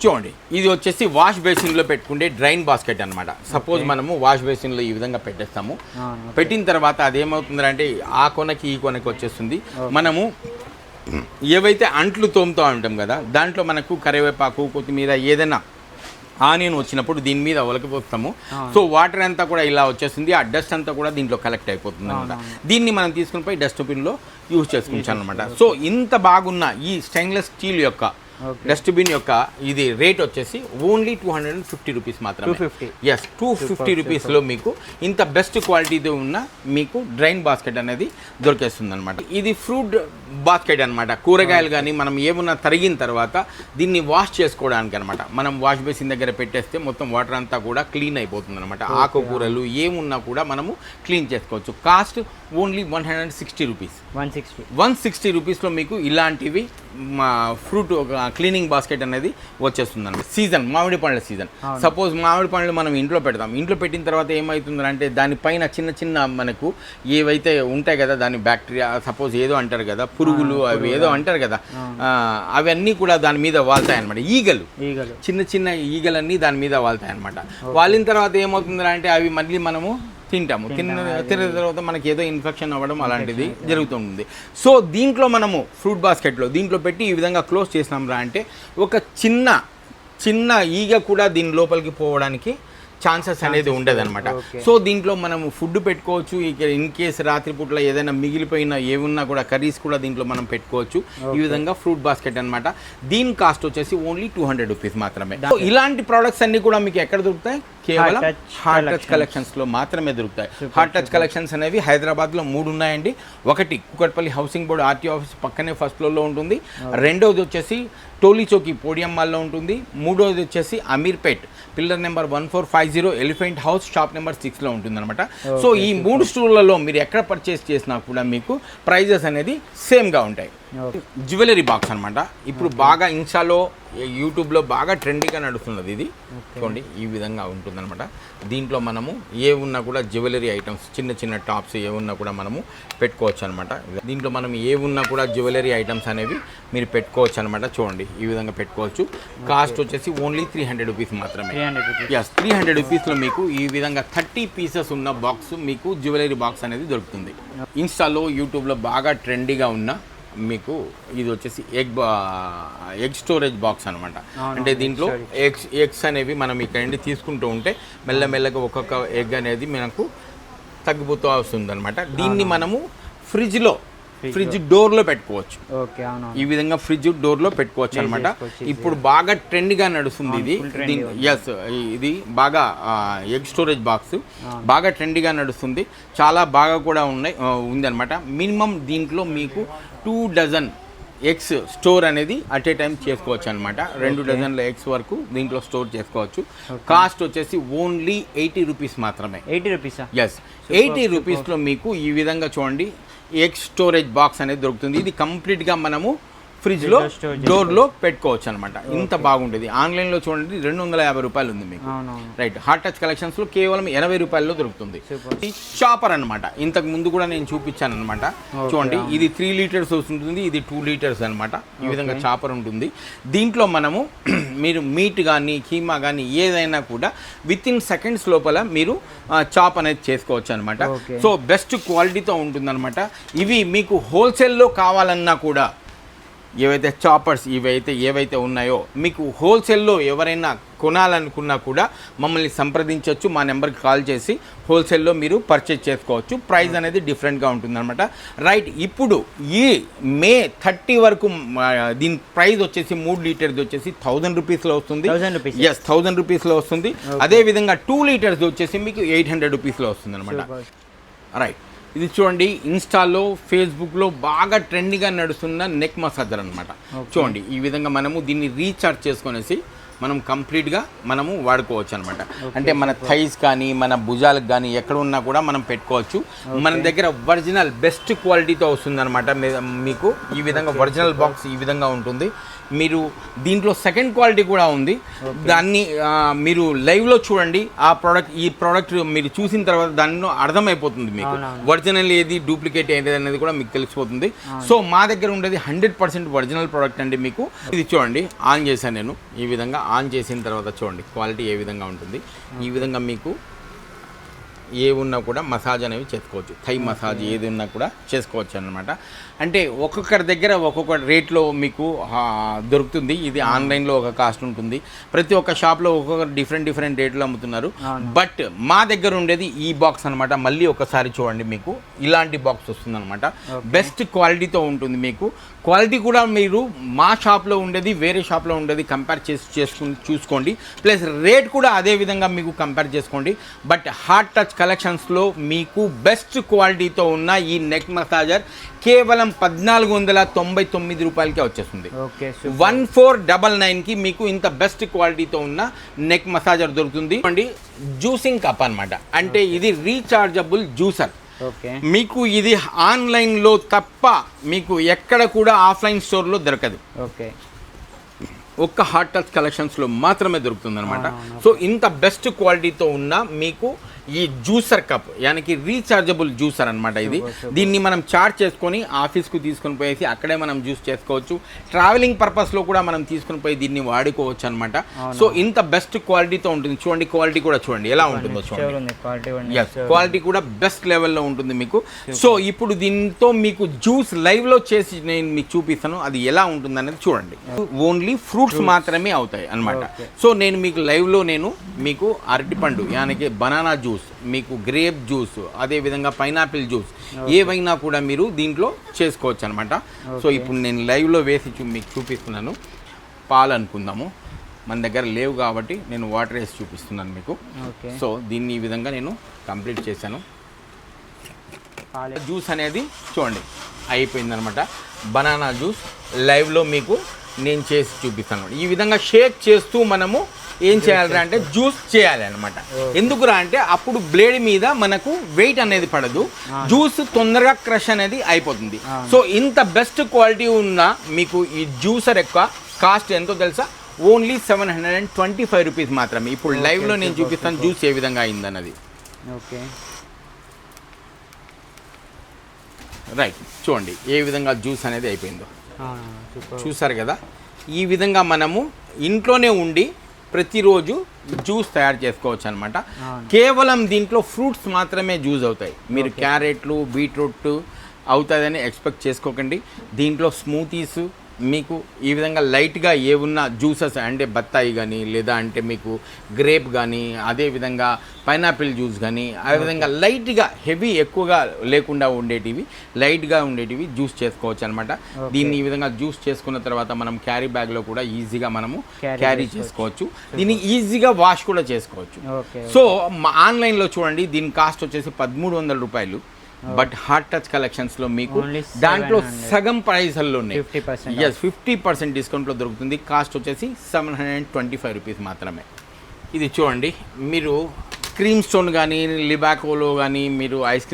చూడండి, ఇది వచ్చేసి వాష్ బేసిన్లో పెట్టుకుంటే డ్రైన్ బాస్కెట్ అనమాట. సపోజ్ మనము వాష్ బేసిన్లో ఈ విధంగా పెట్టేస్తాము. పెట్టిన తర్వాత అదేమవుతుందంటే ఆ కొనకి ఈ కొనకి వచ్చేస్తుంది. మనము ఏవైతే అంట్లు తోముతూ ఉంటాం కదా, దాంట్లో మనకు కరివేపాకు కొత్తిమీర ఏదైనా ఆనియన్ వచ్చినప్పుడు దీని మీద ఒలకపోస్తాము. సో వాటర్ అంతా కూడా ఇలా వచ్చేస్తుంది. ఆ డస్ట్ అంతా కూడా దీంట్లో కలెక్ట్ అయిపోతుంది అనమాట. దీన్ని మనం తీసుకుని పోయి డస్ట్బిన్లో యూజ్ చేసుకుంటాం అనమాట. సో ఇంత బాగున్న ఈ స్టెయిన్లెస్ స్టీల్ యొక్క డస్ట్బిన్ యొక్క ఇది రేట్ వచ్చేసి ఓన్లీ 250 రూపీస్ మాత్రమే. 250 రూపీస్లో మీకు ఇంత బెస్ట్ క్వాలిటీతో ఉన్న మీకు డ్రైన్ బాస్కెట్ అనేది దొరికేస్తుంది అనమాట. ఇది ఫ్రూట్ బాస్కెట్ అనమాట. కూరగాయలు కానీ మనం ఏమున్నా తరిగిన తర్వాత దీన్ని వాష్ చేసుకోవడానికి అనమాట. మనం వాష్ బేసిన్ దగ్గర పెట్టేస్తే మొత్తం వాటర్ అంతా కూడా క్లీన్ అయిపోతుంది అనమాట. ఆకుకూరలు ఏమున్నా కూడా మనము క్లీన్ చేసుకోవచ్చు. Cost only 160 rupees. 160 రూపీస్లో మీకు ఇలాంటివి ఫ్రూట్ క్లీనింగ్ బాస్కెట్ అనేది వచ్చేస్తుంది అనమాట. సీజన్ మామిడి పండ్ల సీజన్. సపోజ్ మామిడి పండ్లు మనం ఇంట్లో పెడతాం. ఇంట్లో పెట్టిన తర్వాత ఏమవుతుందంటే దానిపైన చిన్న చిన్న మనకు ఏవైతే ఉంటాయి కదా, దాని బ్యాక్టీరియా సపోజ్ ఏదో అంటారు కదా, పురుగులు అవి ఏదో అంటారు కదా, అవన్నీ కూడా దాని మీద వాళ్తాయి అనమాట. ఈగలు చిన్న చిన్న ఈగలన్నీ దాని మీద వాళ్తాయి అనమాట. వాలిన తర్వాత ఏమవుతుందంటే అవి మళ్ళీ మనము తింటాము. తిన్న తర్వాత మనకి ఏదో ఇన్ఫెక్షన్ అవ్వడం అలాంటిది జరుగుతుంది. సో దీంట్లో మనము ఫ్రూట్ బాస్కెట్లో దీంట్లో పెట్టి ఈ విధంగా క్లోజ్ చేసినాం రా అంటే ఒక చిన్న ఈగ కూడా దీని లోపలికి పోవడానికి ఛాన్సెస్ అనేది ఉండదు అనమాట. సో దీంట్లో మనం ఫుడ్ పెట్టుకోవచ్చు. ఇన్ కేసు రాత్రిపూట్ల ఏదైనా మిగిలిపోయిన ఏమున్నా కూడా కర్రీస్ కూడా దీంట్లో మనం పెట్టుకోవచ్చు. ఈ విధంగా ఫ్రూట్ బాస్కెట్ అనమాట. దీని కాస్ట్ వచ్చేసి ఓన్లీ 200 రూపీస్ మాత్రమే. ఇలాంటి ప్రోడక్ట్స్ అన్ని కూడా మీకు ఎక్కడ దొరుకుతాయి? కేవలం హార్ట్ టచ్ కలెక్షన్స్ లో మాత్రమే దొరుకుతాయి. హార్ట్ టచ్ కలెక్షన్స్ అనేవి హైదరాబాద్ లో 3 ఉన్నాయండి. ఒకటి Kukatpally housing board RTO office పక్కనే ఫస్ట్ ఫ్లోర్ లో ఉంటుంది. రెండోది వచ్చేసి టోలీ చౌకీ పోడియం మాల్లో ఉంటుంది. మూడోది వచ్చేసి Ameerpet pillar number 1450 elephant house shop number 6లో ఉంటుంది అనమాట. సో ఈ 3 స్టోర్లలో మీరు ఎక్కడ పర్చేస్ చేసినా కూడా మీకు ప్రైజెస్ అనేది సేమ్గా ఉంటాయి. ఓకే. జ్యువెలరీ బాక్స్ అనమాట. ఇప్పుడు బాగా ఇన్స్టాలో యూట్యూబ్లో బాగా ట్రెండీగా నడుస్తున్నది ఇది. చూడండి ఈ విధంగా ఉంటుందన్నమాట. దీంట్లో మనము ఏ ఉన్నా కూడా జ్యువెలరీ ఐటమ్స్ చిన్న చిన్న టాప్స్ ఏ ఉన్నా కూడా మనము పెట్టుకోవచ్చు అనమాట. దీంట్లో మనం ఏ ఉన్నా కూడా జ్యువెలరీ ఐటమ్స్ అనేవి మీరు పెట్టుకోవచ్చు అనమాట. చూడండి ఈ విధంగా పెట్టుకోవచ్చు. కాస్ట్ వచ్చేసి ఓన్లీ 300 రూపీస్ మాత్రమే. 300 రూపీస్లో మీకు ఈ విధంగా 30 పీసెస్ ఉన్న బాక్స్ మీకు జ్యువెలరీ బాక్స్ అనేది దొరుకుతుంది. ఇన్స్టాలో యూట్యూబ్లో బాగా ట్రెండీగా ఉన్న మీకు ఇది వచ్చేసి ఎగ్ స్టోరేజ్ బాక్స్ అనమాట. అంటే దీంట్లో ఎగ్స్ అనేవి మనం ఇక్కడ నుండి తీసుకుంటూ ఉంటే మెల్లమెల్లగా ఒక్కొక్క ఎగ్ అనేది మనకు తగ్గిపోతూ వస్తుంది అనమాట. దీన్ని మనము ఫ్రిడ్జ్ డోర్లో పెట్టుకోవచ్చు. ఈ విధంగా ఫ్రిడ్జ్ డోర్లో పెట్టుకోవచ్చు అనమాట. ఇప్పుడు బాగా ట్రెండ్గా నడుస్తుంది ఇది. ఎస్, ఇది బాగా ఎగ్ స్టోరేజ్ బాక్స్ బాగా ట్రెండ్గా నడుస్తుంది. చాలా బాగా కూడా ఉందన్నమాట. మినిమం దీంట్లో మీకు 2 డజన్ ఎగ్స్ స్టోర్ అనేది అట్ ఏ టైం చేసుకోవచ్చు అనమాట. 2 డజన్ల ఎగ్స్ వరకు దీంట్లో స్టోర్ చేసుకోవచ్చు. కాస్ట్ వచ్చేసి ఓన్లీ 80 రూపీస్ మాత్రమే. 80 రూపీసా? ఎస్, 80 రూపీస్లో మీకు ఈ విధంగా చూడండి ఎగ్ స్టోరేజ్ బాక్స్ అనేది దొరుకుతుంది. ఇది కంప్లీట్గా మనము ఫ్రిడ్జ్లో డోర్లో పెట్టుకోవచ్చు అనమాట. ఇంత బాగుంటుంది. ఆన్లైన్లో చూడండి 250 రూపాయలు ఉంది మీకు. రైట్, హార్ట్ టచ్ కలెక్షన్స్లో కేవలం 80 రూపాయల్లో దొరుకుతుంది. చాపర్ అనమాట. ఇంతకు ముందు కూడా నేను చూపించాను అనమాట. చూడండి ఇది 3 లీటర్స్ ఉంటుంది, ఇది 2 లీటర్స్ అనమాట. ఈ విధంగా చాపర్ ఉంటుంది. దీంట్లో మనము మీరు మీట్ కానీ కీమా కానీ ఏదైనా కూడా విత్ ఇన్ సెకండ్స్ లోపల మీరు చాప్ అనేది చేసుకోవచ్చు అనమాట. సో బెస్ట్ క్వాలిటీతో ఉంటుంది అనమాట. ఇవి మీకు హోల్సేల్లో కావాలన్నా కూడా ఏవైతే చాపర్స్ ఏవైతే ఉన్నాయో మీకు హోల్సేల్లో ఎవరైనా కొనాలనుకున్నా కూడా మమ్మల్ని సంప్రదించవచ్చు. మా నెంబర్కి కాల్ చేసి హోల్సేల్లో మీరు పర్చేజ్ చేసుకోవచ్చు. ప్రైస్ అనేది డిఫరెంట్గా ఉంటుందన్నమాట. రైట్, ఇప్పుడు ఈ మే 30 వరకు దీని ప్రైస్ వచ్చేసి 3 లీటర్ది వచ్చేసి 1000 రూపీస్లో వస్తుంది. ఎస్, 1000 రూపీస్లో వస్తుంది. అదేవిధంగా 2 లీటర్స్ వచ్చేసి మీకు 800 రూపీస్లో వస్తుంది అనమాట. రైట్, ఇది చూడండి ఇన్స్టాలో ఫేస్బుక్లో బాగా ట్రెండింగ్గా నడుస్తున్న నెక్ మసాజర్ అనమాట. చూడండి ఈ విధంగా మనము దీన్ని రీఛార్జ్ చేసుకునేసి మనం కంప్లీట్గా మనము వాడుకోవచ్చు అనమాట. అంటే మన థైస్ కానీ మన భుజాలకు కానీ ఎక్కడ ఉన్నా కూడా మనం పెట్టుకోవచ్చు. మన దగ్గర ఒరిజినల్ బెస్ట్ క్వాలిటీతో వస్తుంది అనమాట. మీకు ఈ విధంగా ఒరిజినల్ బాక్స్ ఈ విధంగా ఉంటుంది. మీరు దీంట్లో సెకండ్ క్వాలిటీ కూడా ఉంది. దాన్ని మీరు లైవ్లో చూడండి. ఈ ప్రోడక్ట్ మీరు చూసిన తర్వాత దానిలో అర్థమైపోతుంది మీకు ఒరిజినల్ ఏది డూప్లికేట్ ఏది అనేది కూడా మీకు తెలిసిపోతుంది. సో మా దగ్గర ఉండేది 100% ఒరిజినల్ ప్రోడక్ట్ అండి. మీకు ఇది చూడండి ఆన్ చేశాను నేను. ఈ విధంగా ఆన్ చేసిన తర్వాత చూడండి క్వాలిటీ ఏ విధంగా ఉంటుంది. ఈ విధంగా మీకు ఏ ఉన్నా కూడా మసాజ్ అనేవి చేసుకోవచ్చు. థై మసాజ్ ఏది ఉన్నా కూడా చేసుకోవచ్చు అన్నమాట. అంటే ఒక్కొక్కరి దగ్గర ఒక్కొక్క రేట్లో మీకు దొరుకుతుంది. ఇది ఆన్లైన్లో ఒక కాస్ట్ ఉంటుంది. ప్రతి ఒక్క షాప్లో ఒక్కొక్క డిఫరెంట్ రేట్లో అమ్ముతున్నారు. బట్ మా దగ్గర ఉండేది ఈ బాక్స్ అనమాట. మళ్ళీ ఒకసారి చూడండి మీకు ఇలాంటి బాక్స్ వస్తుంది అనమాట. బెస్ట్ క్వాలిటీతో ఉంటుంది. మీకు క్వాలిటీ కూడా మీరు మా షాప్లో ఉండేది వేరే షాప్లో ఉండేది కంపేర్ చేసుకుని చూసుకోండి. ప్లస్ రేట్ కూడా అదే విధంగా మీకు కంపేర్ చేసుకోండి. బట్ హార్ట్ టచ్ కలెక్షన్స్లో మీకు బెస్ట్ క్వాలిటీతో ఉన్న ఈ నెక్ మసాజర్ కేవలం 1499 రూపాయలకే వచ్చేస్తుంది. 1499కి మీకు ఇంత బెస్ట్ క్వాలిటీతో ఉన్న నెక్ మసాజర్ దొరుకుతుంది. జ్యూసింగ్ కప్ అనమాట. అంటే ఇది రీఛార్జబుల్ జ్యూసర్. మీకు ఇది ఆన్లైన్లో తప్ప మీకు ఎక్కడ కూడా ఆఫ్లైన్ స్టోర్లో దొరకదు. ఒక్క హార్ట్ టచ్ కలెక్షన్స్లో మాత్రమే దొరుకుతుంది అనమాట. సో ఇంత బెస్ట్ క్వాలిటీతో ఉన్న మీకు ఈ జ్యూసర్ కప్ యానికి రీఛార్జబుల్ జ్యూసర్ అనమాట. ఇది దీన్ని మనం చార్జ్ చేసుకొని ఆఫీస్కు తీసుకొని పోయేసి అక్కడే మనం జ్యూస్ చేసుకోవచ్చు. ట్రావెలింగ్ పర్పస్లో కూడా మనం తీసుకొని పోయి దీన్ని వాడుకోవచ్చు అనమాట. సో ఇంత బెస్ట్ క్వాలిటీతో ఉంటుంది. చూడండి క్వాలిటీ కూడా చూడండి ఎలా ఉంటుందో చూడండి. క్వాలిటీ కూడా బెస్ట్ లెవెల్లో ఉంటుంది మీకు. సో ఇప్పుడు దీంతో మీకు జ్యూస్ లైవ్లో చేసి నేను మీకు చూపిస్తాను. అది ఎలా ఉంటుంది అనేది చూడండి. ఓన్లీ ఫ్రూట్స్ మాత్రమే అవుతాయి అనమాట. సో నేను మీకు లైవ్లో నేను మీకు అరటిపండు యానికి బనానా జ్యూస్, మీకు గ్రేప్ జ్యూస్, అదేవిధంగా పైనాపిల్ జ్యూస్ ఏవైనా కూడా మీరు దీంట్లో చేసుకోవచ్చు అనమాట. సో ఇప్పుడు నేను లైవ్లో వేసి మీకు చూపిస్తున్నాను. పాలు అనుకుందాము, మన దగ్గర లేవు కాబట్టి నేను వాటర్ వేసి చూపిస్తున్నాను మీకు. సో దీన్ని ఈ విధంగా నేను కంప్లీట్ చేశాను. జ్యూస్ అనేది చూడండి అయిపోయిందనమాట. బనానా జ్యూస్ లైవ్లో మీకు నేను చేసి చూపిస్తాను. ఈ విధంగా షేక్ చేస్తూ మనము ఏం చేయాలి అంటే జ్యూస్ చేయాలి అనమాట. ఎందుకురా అంటే అప్పుడు బ్లేడ్ మీద మనకు వెయిట్ అనేది పడదు, జ్యూస్ తొందరగా క్రష్ అనేది అయిపోతుంది. సో ఇంత బెస్ట్ క్వాలిటీ ఉన్న మీకు ఈ జ్యూసర్ యొక్క కాస్ట్ ఎంతో తెలుసా? ఓన్లీ 725 రూపీస్ మాత్రమే. ఇప్పుడు లైవ్లో నేను చూపిస్తాను జ్యూస్ ఏ విధంగా అయిందన్నది. ఓకే రైట్, చూడండి ఏ విధంగా జ్యూస్ అనేది అయిపోయిందో. చూసారు కదా, ఈ విధంగా మనము ఇంట్లోనే ఉండి ప్రతిరోజు జ్యూస్ తయారు చేసుకోవచ్చు అనమాట. కేవలం దీంట్లో ఫ్రూట్స్ మాత్రమే జ్యూస్ అవుతాయి. మీరు క్యారెట్లు, బీట్రూట్ అవుతుందని ఎక్స్పెక్ట్ చేసుకోకండి. దీంట్లో స్మూతీస్ మీకు ఈ విధంగా లైట్గా ఏమున్న జ్యూసెస్ అంటే బత్తాయి కానీ, లేదా అంటే మీకు గ్రేప్ కానీ, అదేవిధంగా పైనాపిల్ జ్యూస్ కానీ, అదేవిధంగా లైట్గా హెవీ ఎక్కువగా లేకుండా ఉండేటివి, లైట్గా ఉండేటివి జ్యూస్ చేసుకోవచ్చు అనమాట. దీన్ని ఈ విధంగా జ్యూస్ చేసుకున్న తర్వాత మనం క్యారీ బ్యాగ్లో కూడా ఈజీగా మనము క్యారీ చేసుకోవచ్చు. దీన్ని ఈజీగా వాష్ కూడా చేసుకోవచ్చు. సో ఆన్లైన్లో చూడండి, దీని కాస్ట్ వచ్చేసి 1300 రూపాయలు. బట్ హార్ట్ టచ్ కలెక్షన్స్లో మీకు దాంట్లో సగం ప్రైస్లోనే 50% డిస్కౌంట్లో దొరుకుతుంది. కాస్ట్ వచ్చేసి 725 రూపీస్ మాత్రమే. ఇది చూడండి, మీరు క్రీమ్ స్టోన్ కానీ, లిబాకోలో కానీ, మీరు ఐస్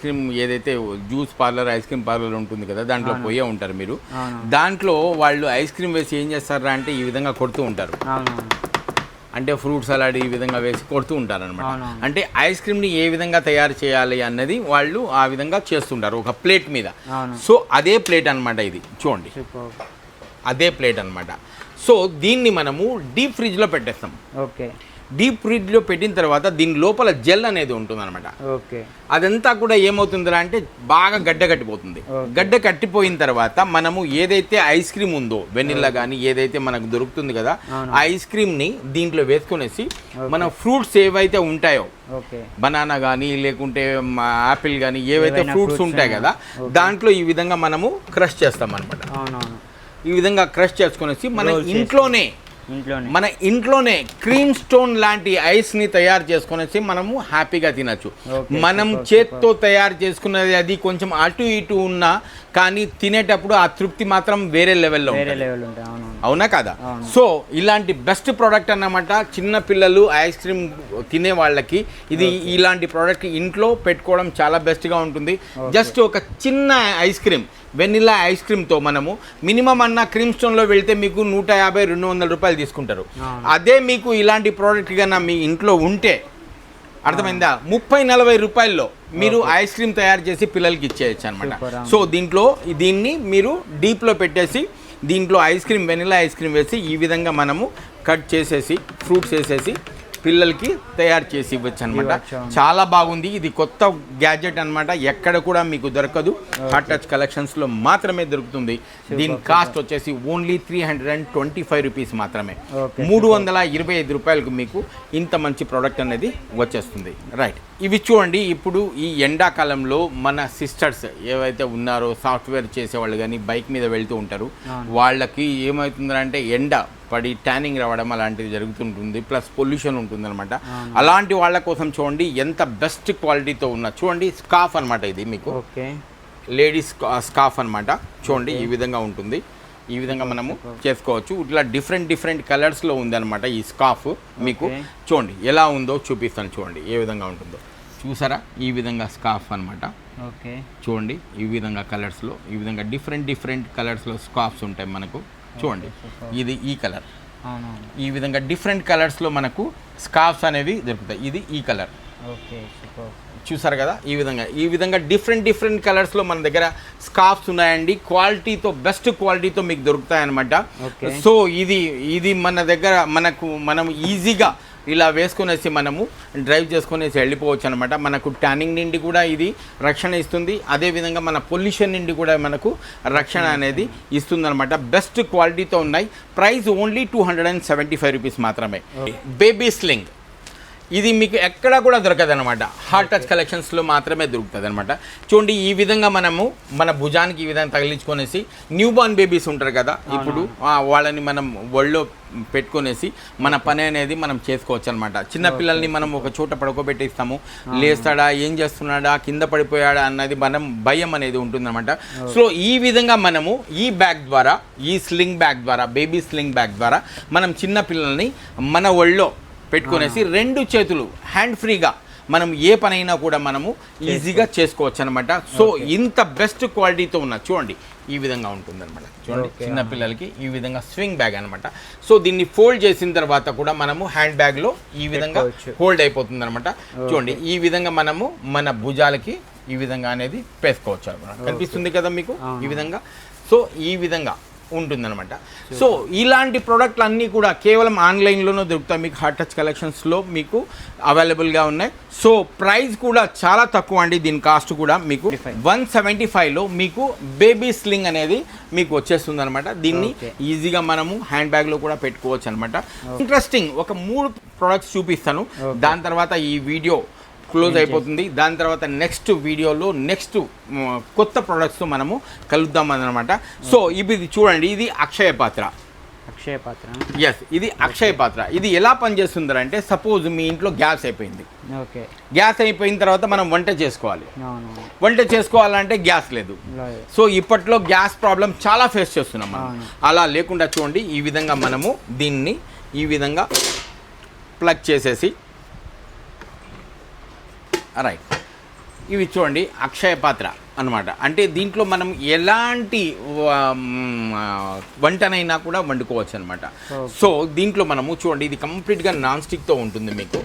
క్రీమ్ ఏదైతే juice parlour, ice cream parlour ఉంటుంది కదా, దాంట్లో పోయే ఉంటారు మీరు. దాంట్లో వాళ్ళు ఐస్ క్రీమ్ వేసి ఏం చేస్తారా అంటే ఈ విధంగా కొడుతూ ఉంటారు. అంటే ఫ్రూట్ సలాడ్ ఈ విధంగా వేసి కొడుతూ ఉంటారనమాట. అంటే ఐస్ క్రీమ్ని ఏ విధంగా తయారు చేయాలి అన్నది వాళ్ళు ఆ విధంగా చేస్తుంటారు ఒక ప్లేట్ మీద. సో అదే ప్లేట్ అనమాట ఇది, చూడండి అదే ప్లేట్ అనమాట. సో దీన్ని మనము డీప్ ఫ్రిడ్జ్లో పెట్టేస్తాం. ఓకే, డీప్ ఫ్రిడ్జ్లో పెట్టిన తర్వాత దీని లోపల జెల్ అనేది ఉంటుంది అనమాట. ఓకే, అదంతా కూడా ఏమవుతుందిరా అంటే బాగా గడ్డ కట్టిపోతుంది. గడ్డ కట్టిపోయిన తర్వాత మనము ఏదైతే ఐస్ క్రీమ్ ఉందో, వెనిల్లా కానీ ఏదైతే మనకు దొరుకుతుంది కదా, ఆ ఐస్ క్రీమ్ని దీంట్లో వేసుకునేసి మన ఫ్రూట్స్ ఏవైతే ఉంటాయో, బనానా కానీ లేకుంటే యాపిల్ కానీ ఏవైతే ఫ్రూట్స్ ఉంటాయి కదా, దాంట్లో ఈ విధంగా మనము క్రష్ చేస్తాం అనమాట. ఈ విధంగా క్రష్ చేసుకునేసి మన ఇంట్లోనే క్రీమ్ స్టోన్ లాంటి ఐస్ని తయారు చేసుకునేసి మనము హ్యాపీగా తినచ్చు. మనం చేత్తో తయారు చేసుకున్నది అది కొంచెం అటు ఇటు ఉన్నా కానీ తినేటప్పుడు ఆ తృప్తి మాత్రం వేరే లెవెల్లో అవునా కదా. సో ఇలాంటి బెస్ట్ ప్రోడక్ట్ అన్నమాట. చిన్న పిల్లలు ఐస్ క్రీమ్ తినే వాళ్ళకి ఇది ఇలాంటి ప్రోడక్ట్ ఇంట్లో పెట్టుకోవడం చాలా బెస్ట్గా ఉంటుంది. జస్ట్ ఒక చిన్న ఐస్ క్రీమ్, వెనిల్లా ఐస్ క్రీమ్తో మనము మినిమం అన్న క్రీమ్ స్టోన్లో వెళ్తే మీకు 150-200 రూపాయలు తీసుకుంటారు. అదే మీకు ఇలాంటి ప్రోడక్ట్ కన్నా మీ ఇంట్లో ఉంటే అర్థమైందా, 30-40 రూపాయల్లో మీరు ఐస్ క్రీమ్ తయారు చేసి పిల్లలకి ఇచ్చేయచ్చు అనమాట. సో దీన్ని మీరు డీప్లో పెట్టేసి దీంట్లో ice cream, vanilla ice cream వేసి ఈ విధంగా మనము కట్ చేసేసి ఫ్రూట్స్ వేసేసి పిల్లలకి తయారు చేసి ఇవ్వచ్చు అనమాట. చాలా బాగుంది. ఇది కొత్త గ్యాడ్జెట్ అనమాట, ఎక్కడ కూడా మీకు దొరకదు. హార్ట్ టచ్ కలెక్షన్స్లో మాత్రమే దొరుకుతుంది. దీని కాస్ట్ వచ్చేసి ఓన్లీ 325 రూపీస్ మాత్రమే. 325 రూపాయలకు మీకు ఇంత మంచి ప్రోడక్ట్ అనేది వచ్చేస్తుంది. రైట్, ఇవి చూడండి. ఇప్పుడు ఈ ఎండాకాలంలో మన సిస్టర్స్ ఏవైతే ఉన్నారో, సాఫ్ట్వేర్ చేసేవాళ్ళు కానీ బైక్ మీద వెళ్తూ ఉంటారు, వాళ్ళకి ఏమవుతుందంటే ఎండ పడి ట్యానింగ్ రావడం అలాంటిది జరుగుతుంటుంది. ప్లస్ పొల్యూషన్ ఉంటుందన్నమాట. అలాంటి వాళ్ళ కోసం చూడండి ఎంత బెస్ట్ క్వాలిటీతో ఉన్న చూడండి స్కార్ఫ్ అనమాట. ఇది మీకు లేడీస్ స్కార్ఫ్ అనమాట. చూడండి ఈ విధంగా ఉంటుంది. ఈ విధంగా మనము చేసుకోవచ్చు. ఇట్లా డిఫరెంట్ కలర్స్లో ఉందన్నమాట ఈ స్కార్ఫ్. మీకు చూడండి ఎలా ఉందో చూపిస్తాను. చూడండి ఏ విధంగా ఉంటుందో చూసారా. ఈ విధంగా స్కార్ఫ్ అనమాట. చూడండి ఈ విధంగా కలర్స్లో, ఈ విధంగా డిఫరెంట్ కలర్స్లో స్కార్ఫ్స్ ఉంటాయి మనకు. చూడండి ఇది ఈ కలర్. ఈ విధంగా డిఫరెంట్ కలర్స్లో మనకు స్కార్ఫ్స్ అనేవి దొరుకుతాయి. ఇది ఈ కలర్. చూసారు కదా. ఈ విధంగా డిఫరెంట్ కలర్స్లో మన దగ్గర స్కార్ఫ్స్ ఉన్నాయండి. క్వాలిటీతో బెస్ట్ క్వాలిటీతో మీకు దొరుకుతాయన్నమాట. సో ఇది మన దగ్గర మనం ఈజీగా ఇలా వేసుకునేసి మనము డ్రైవ్ చేసుకునేసి వెళ్ళిపోవచ్చు అనమాట. మనకు ట్యానింగ్ నుండి కూడా ఇది రక్షణ ఇస్తుంది. అదేవిధంగా మన పొల్యూషన్ నుండి కూడా మనకు రక్షణ అనేది ఇస్తుంది అనమాట. బెస్ట్ క్వాలిటీతో ఉన్నాయి. ప్రైస్ ఓన్లీ 275 రూపీస్ మాత్రమే. బేబీ స్లింగ్ ఇది మీకు ఎక్కడా కూడా దొరకదు అనమాట. హార్ట్ టచ్ కలెక్షన్స్లో మాత్రమే దొరుకుతుంది అనమాట. చూడండి ఈ విధంగా మనము మన భుజానికి ఈ విధంగా తగిలించుకొనేసి న్యూ బార్న్ బేబీస్ ఉంటారు కదా, ఇప్పుడు వాళ్ళని మనం ఒళ్ళో పెట్టుకొనేసి మన పని అనేది మనం చేసుకోవచ్చు అనమాట. చిన్నపిల్లల్ని మనం ఒక చోట పడుకోబెట్టిస్తాము, లేస్తాడా ఏం చేస్తున్నాడా కింద పడిపోయాడా అన్నది మనం భయం అనేది ఉంటుందన్నమాట. సో ఈ విధంగా మనము ఈ బ్యాగ్ ద్వారా, ఈ స్లింగ్ బ్యాగ్ ద్వారా, బేబీ స్లింగ్ బ్యాగ్ ద్వారా మనం చిన్న పిల్లల్ని మన ఒళ్ళో పెట్టుకునేసి 2 చేతులు హ్యాండ్ ఫ్రీగా మనం ఏ పనైనా కూడా మనము ఈజీగా చేసుకోవచ్చు అనమాట. సో ఇంత బెస్ట్ క్వాలిటీతో ఉన్న చూడండి ఈ విధంగా ఉంటుందన్నమాట. చూడండి చిన్నపిల్లలకి ఈ విధంగా స్వింగ్ బ్యాగ్ అనమాట. సో దీన్ని ఫోల్డ్ చేసిన తర్వాత కూడా మనము హ్యాండ్ బ్యాగ్లో ఈ విధంగా హోల్డ్ అయిపోతుంది అనమాట. చూడండి ఈ విధంగా మనము మన భుజాలకి ఈ విధంగా అనేది వేసుకోవచ్చు అనమాట. కనిపిస్తుంది కదా మీకు ఈ విధంగా. సో ఈ విధంగా ఉంటుందన్నమాట. సో ఇలాంటి ప్రోడక్ట్లు అన్నీ కూడా కేవలం ఆన్లైన్లోనే దొరుకుతాయి మీకు. హార్ట్ టచ్ కలెక్షన్స్లో మీకు అవైలబుల్గా ఉన్నాయి. సో ప్రైస్ కూడా చాలా తక్కువ అండి. దీని కాస్ట్ కూడా మీకు 175లో మీకు బేబీ స్లింగ్ అనేది మీకు వచ్చేస్తుంది అనమాట. దీన్ని ఈజీగా మనము హ్యాండ్ బ్యాగ్లో కూడా పెట్టుకోవచ్చు అనమాట. ఇంట్రెస్టింగ్ ఒక 3 ప్రోడక్ట్స్ చూపిస్తాను, దాని తర్వాత ఈ వీడియో క్లోజ్ అయిపోతుంది. దాని తర్వాత నెక్స్ట్ వీడియోలో నెక్స్ట్ కొత్త ప్రోడక్ట్స్తో మనము కలుద్దాం అన్నమాట. సో ఇది చూడండి, ఇది అక్షయ పాత్ర. ఎస్, ఇది అక్షయ పాత్ర. ఇది ఎలా పనిచేస్తుందంటే అంటే సపోజ్ మీ ఇంట్లో గ్యాస్ అయిపోయింది. గ్యాస్ అయిపోయిన తర్వాత మనం వంట చేసుకోవాలి. వంట చేసుకోవాలంటే గ్యాస్ లేదు. సో ఇప్పట్లో గ్యాస్ ప్రాబ్లం చాలా ఫేస్ చేస్తున్నాం మనం. అలా లేకుండా చూడండి ఈ విధంగా మనము దీన్ని ఈ విధంగా ప్లగ్ చేసేసి రైట్, ఇవి చూడండి అక్షయ పాత్ర అనమాట. అంటే దీంట్లో మనం ఎలాంటి వంటనైనా కూడా వండుకోవచ్చు అనమాట. సో దీంట్లో మనము చూడండి ఇది కంప్లీట్గా నాన్ స్టిక్తో ఉంటుంది మీకు.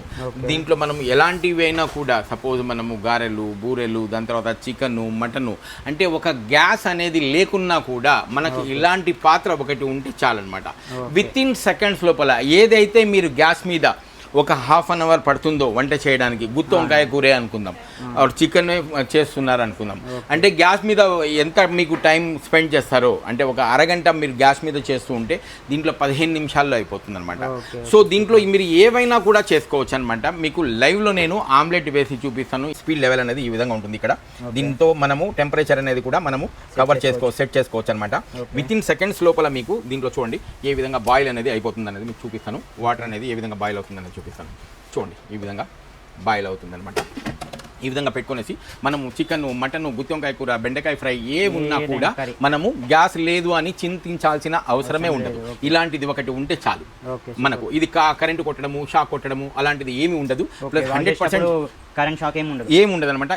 దీంట్లో మనం ఎలాంటివి అయినా కూడా సపోజ్ మనము గారెలు, బూరెలు, దాని తర్వాత చికెను, మటను, అంటే ఒక గ్యాస్ అనేది లేకున్నా కూడా మనకి ఇలాంటి పాత్ర ఒకటి ఉంటే చాలన్నమాట. విత్ ఇన్ సెకండ్స్ లోపల ఏదైతే మీరు గ్యాస్ మీద ఒక ½ అన్ అవర్ పడుతుందో వంట చేయడానికి, గుత్తి వంకాయ కూరే అనుకుందాం, చికెన్ చేస్తున్నారు అనుకుందాం, అంటే గ్యాస్ మీద ఎంత మీకు టైం స్పెండ్ చేస్తారో, అంటే ఒక అరగంట మీరు గ్యాస్ మీద చేస్తూ ఉంటే దీంట్లో 15 నిమిషాల్లో అయిపోతుంది అనమాట. సో దీంట్లో మీరు ఏవైనా కూడా చేసుకోవచ్చు అనమాట. మీకు లైవ్లో నేను ఆమ్లెట్ వేసి చూపిస్తాను. స్పీడ్ లెవెల్ అనేది ఈ విధంగా ఉంటుంది ఇక్కడ. దీంతో మనము టెంపరేచర్ అనేది కూడా మనము కవర్ సెట్ చేసుకోవచ్చు అనమాట. విత్ ఇన్ సెకండ్స్ లోపల మీకు దీంట్లో చూడండి ఏ విధంగా బాయిల్ అనేది అయిపోతుంది అనేది మీకు చూపిస్తాను. వాటర్ అనేది ఏ విధంగా బాయిల్ అవుతుంది అనేది చూపిస్తాను. చూడండి ఈ విధంగా బాయిల్ అవుతుంది అనమాట. ఈ విధంగా పెట్టుకునేసి మనము చికెన్, మటన్, గుత్తి వంకాయ కూర, బెండకాయ ఫ్రై ఏ ఉన్నా కూడా మనము గ్యాస్ లేదు అని చింతించాల్సిన అవసరమే ఉండదు. ఇలాంటిది ఒకటి ఉంటే చాలు మనకు. ఇది కరెంటు కొట్టడము, షాక్ కొట్టడము అలాంటిది ఏమి ఉండదు. ప్లస్ 100% కరెంట్ షాక్ ఏమి ఉండదు అనమాట.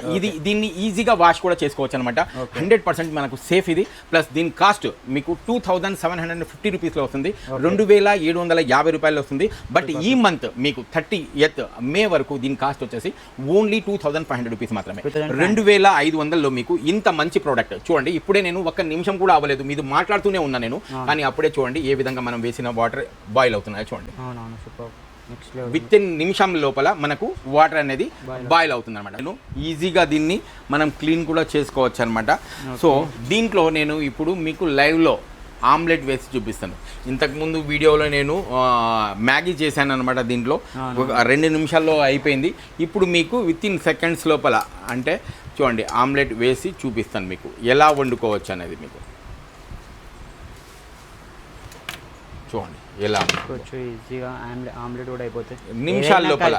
దీన్ని ఈజీగా వాష్ కూడా చేసుకోవచ్చు అనమాట. 100% మనకు సేఫ్ ఇది. ప్లస్ దీని కాస్ట్ మీకు 2750 రూపీస్లో వస్తుంది, 2750 రూపాయలు వస్తుంది. బట్ ఈ మంత్ మీకు 30th మే వరకు దీని కాస్ట్ వచ్చేసి ఓన్లీ 2500 రూపీస్ మాత్రమే. 2500లో మీకు ఇంత మంచి ప్రోడక్ట్ చూడండి. ఇప్పుడే నేను 1 నిమిషం కూడా అవ్వలేదు, మీరు మాట్లాడుతూనే ఉన్నా నేను, కానీ అప్పుడే చూడండి ఏ విధంగా మనం వేసిన వాటర్ బాయిల్ అవుతున్నాయో చూడండి. విత్ ఇన్ నిమిషం లోపల మనకు వాటర్ అనేది బాయిల్ అవుతుంది అనమాట. నేను ఈజీగా దీన్ని మనం క్లీన్ కూడా చేసుకోవచ్చు అనమాట. సో దీంట్లో నేను ఇప్పుడు మీకు లైవ్లో ఆమ్లెట్ వేసి చూపిస్తాను. ఇంతకుముందు వీడియోలో నేను మ్యాగీ చేశాను అనమాట. దీంట్లో 2 నిమిషాల్లో అయిపోయింది. ఇప్పుడు మీకు విత్ ఇన్ సెకండ్స్ లోపల అంటే చూడండి ఆమ్లెట్ వేసి చూపిస్తాను మీకు ఎలా వండుకోవచ్చు అనేది. మీకు చూడండి ఎలా ఈజీగా ఆమ్లెట్ కూడా అయిపోతుంది నిమిషాల లోపల.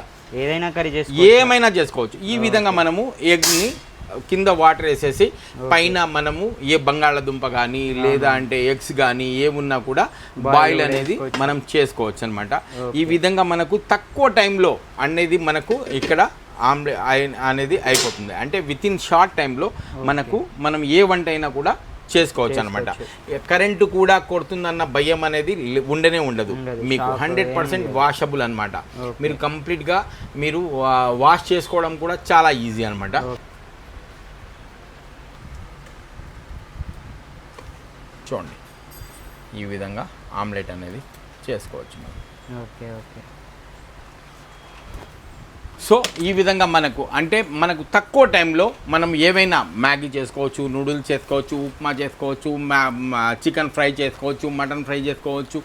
ఏమైనా చేసుకోవచ్చు. ఈ విధంగా మనము ఎగ్ని కింద వాటర్ వేసేసి పైన మనము ఏ బంగాళదుంప కానీ లేదా అంటే ఎగ్స్ కానీ ఏమున్నా కూడా బాయిల్ అనేది మనం చేసుకోవచ్చు అనమాట. ఈ విధంగా మనకు తక్కువ టైంలో అనేది మనకు ఇక్కడ ఆమ్లెట్ అనేది అయిపోతుంది. అంటే విత్ ఇన్ షార్ట్ టైంలో మనకు మనం ఏ వంట అయినా కూడా చేసుకోవచ్చు అనమాట. కరెంటు కూడా కొడుతుందన్న భయం అనేది ఉండనే ఉండదు మీకు. 100% వాషబుల్ అనమాట. మీరు కంప్లీట్గా మీరు వాష్ చేసుకోవడం కూడా చాలా ఈజీ అనమాట. చూడండి ఈ విధంగా ఆమ్లెట్ అనేది చేసుకోవచ్చు మనం. సో ఈ విధంగా మనకు తక్కువ టైంలో మనం ఏవైనా మ్యాగీ చేసుకోవచ్చు, నూడిల్స్ చేసుకోవచ్చు, ఉప్మా చేసుకోవచ్చు, చికెన్ ఫ్రై చేసుకోవచ్చు, మటన్ ఫ్రై చేసుకోవచ్చు,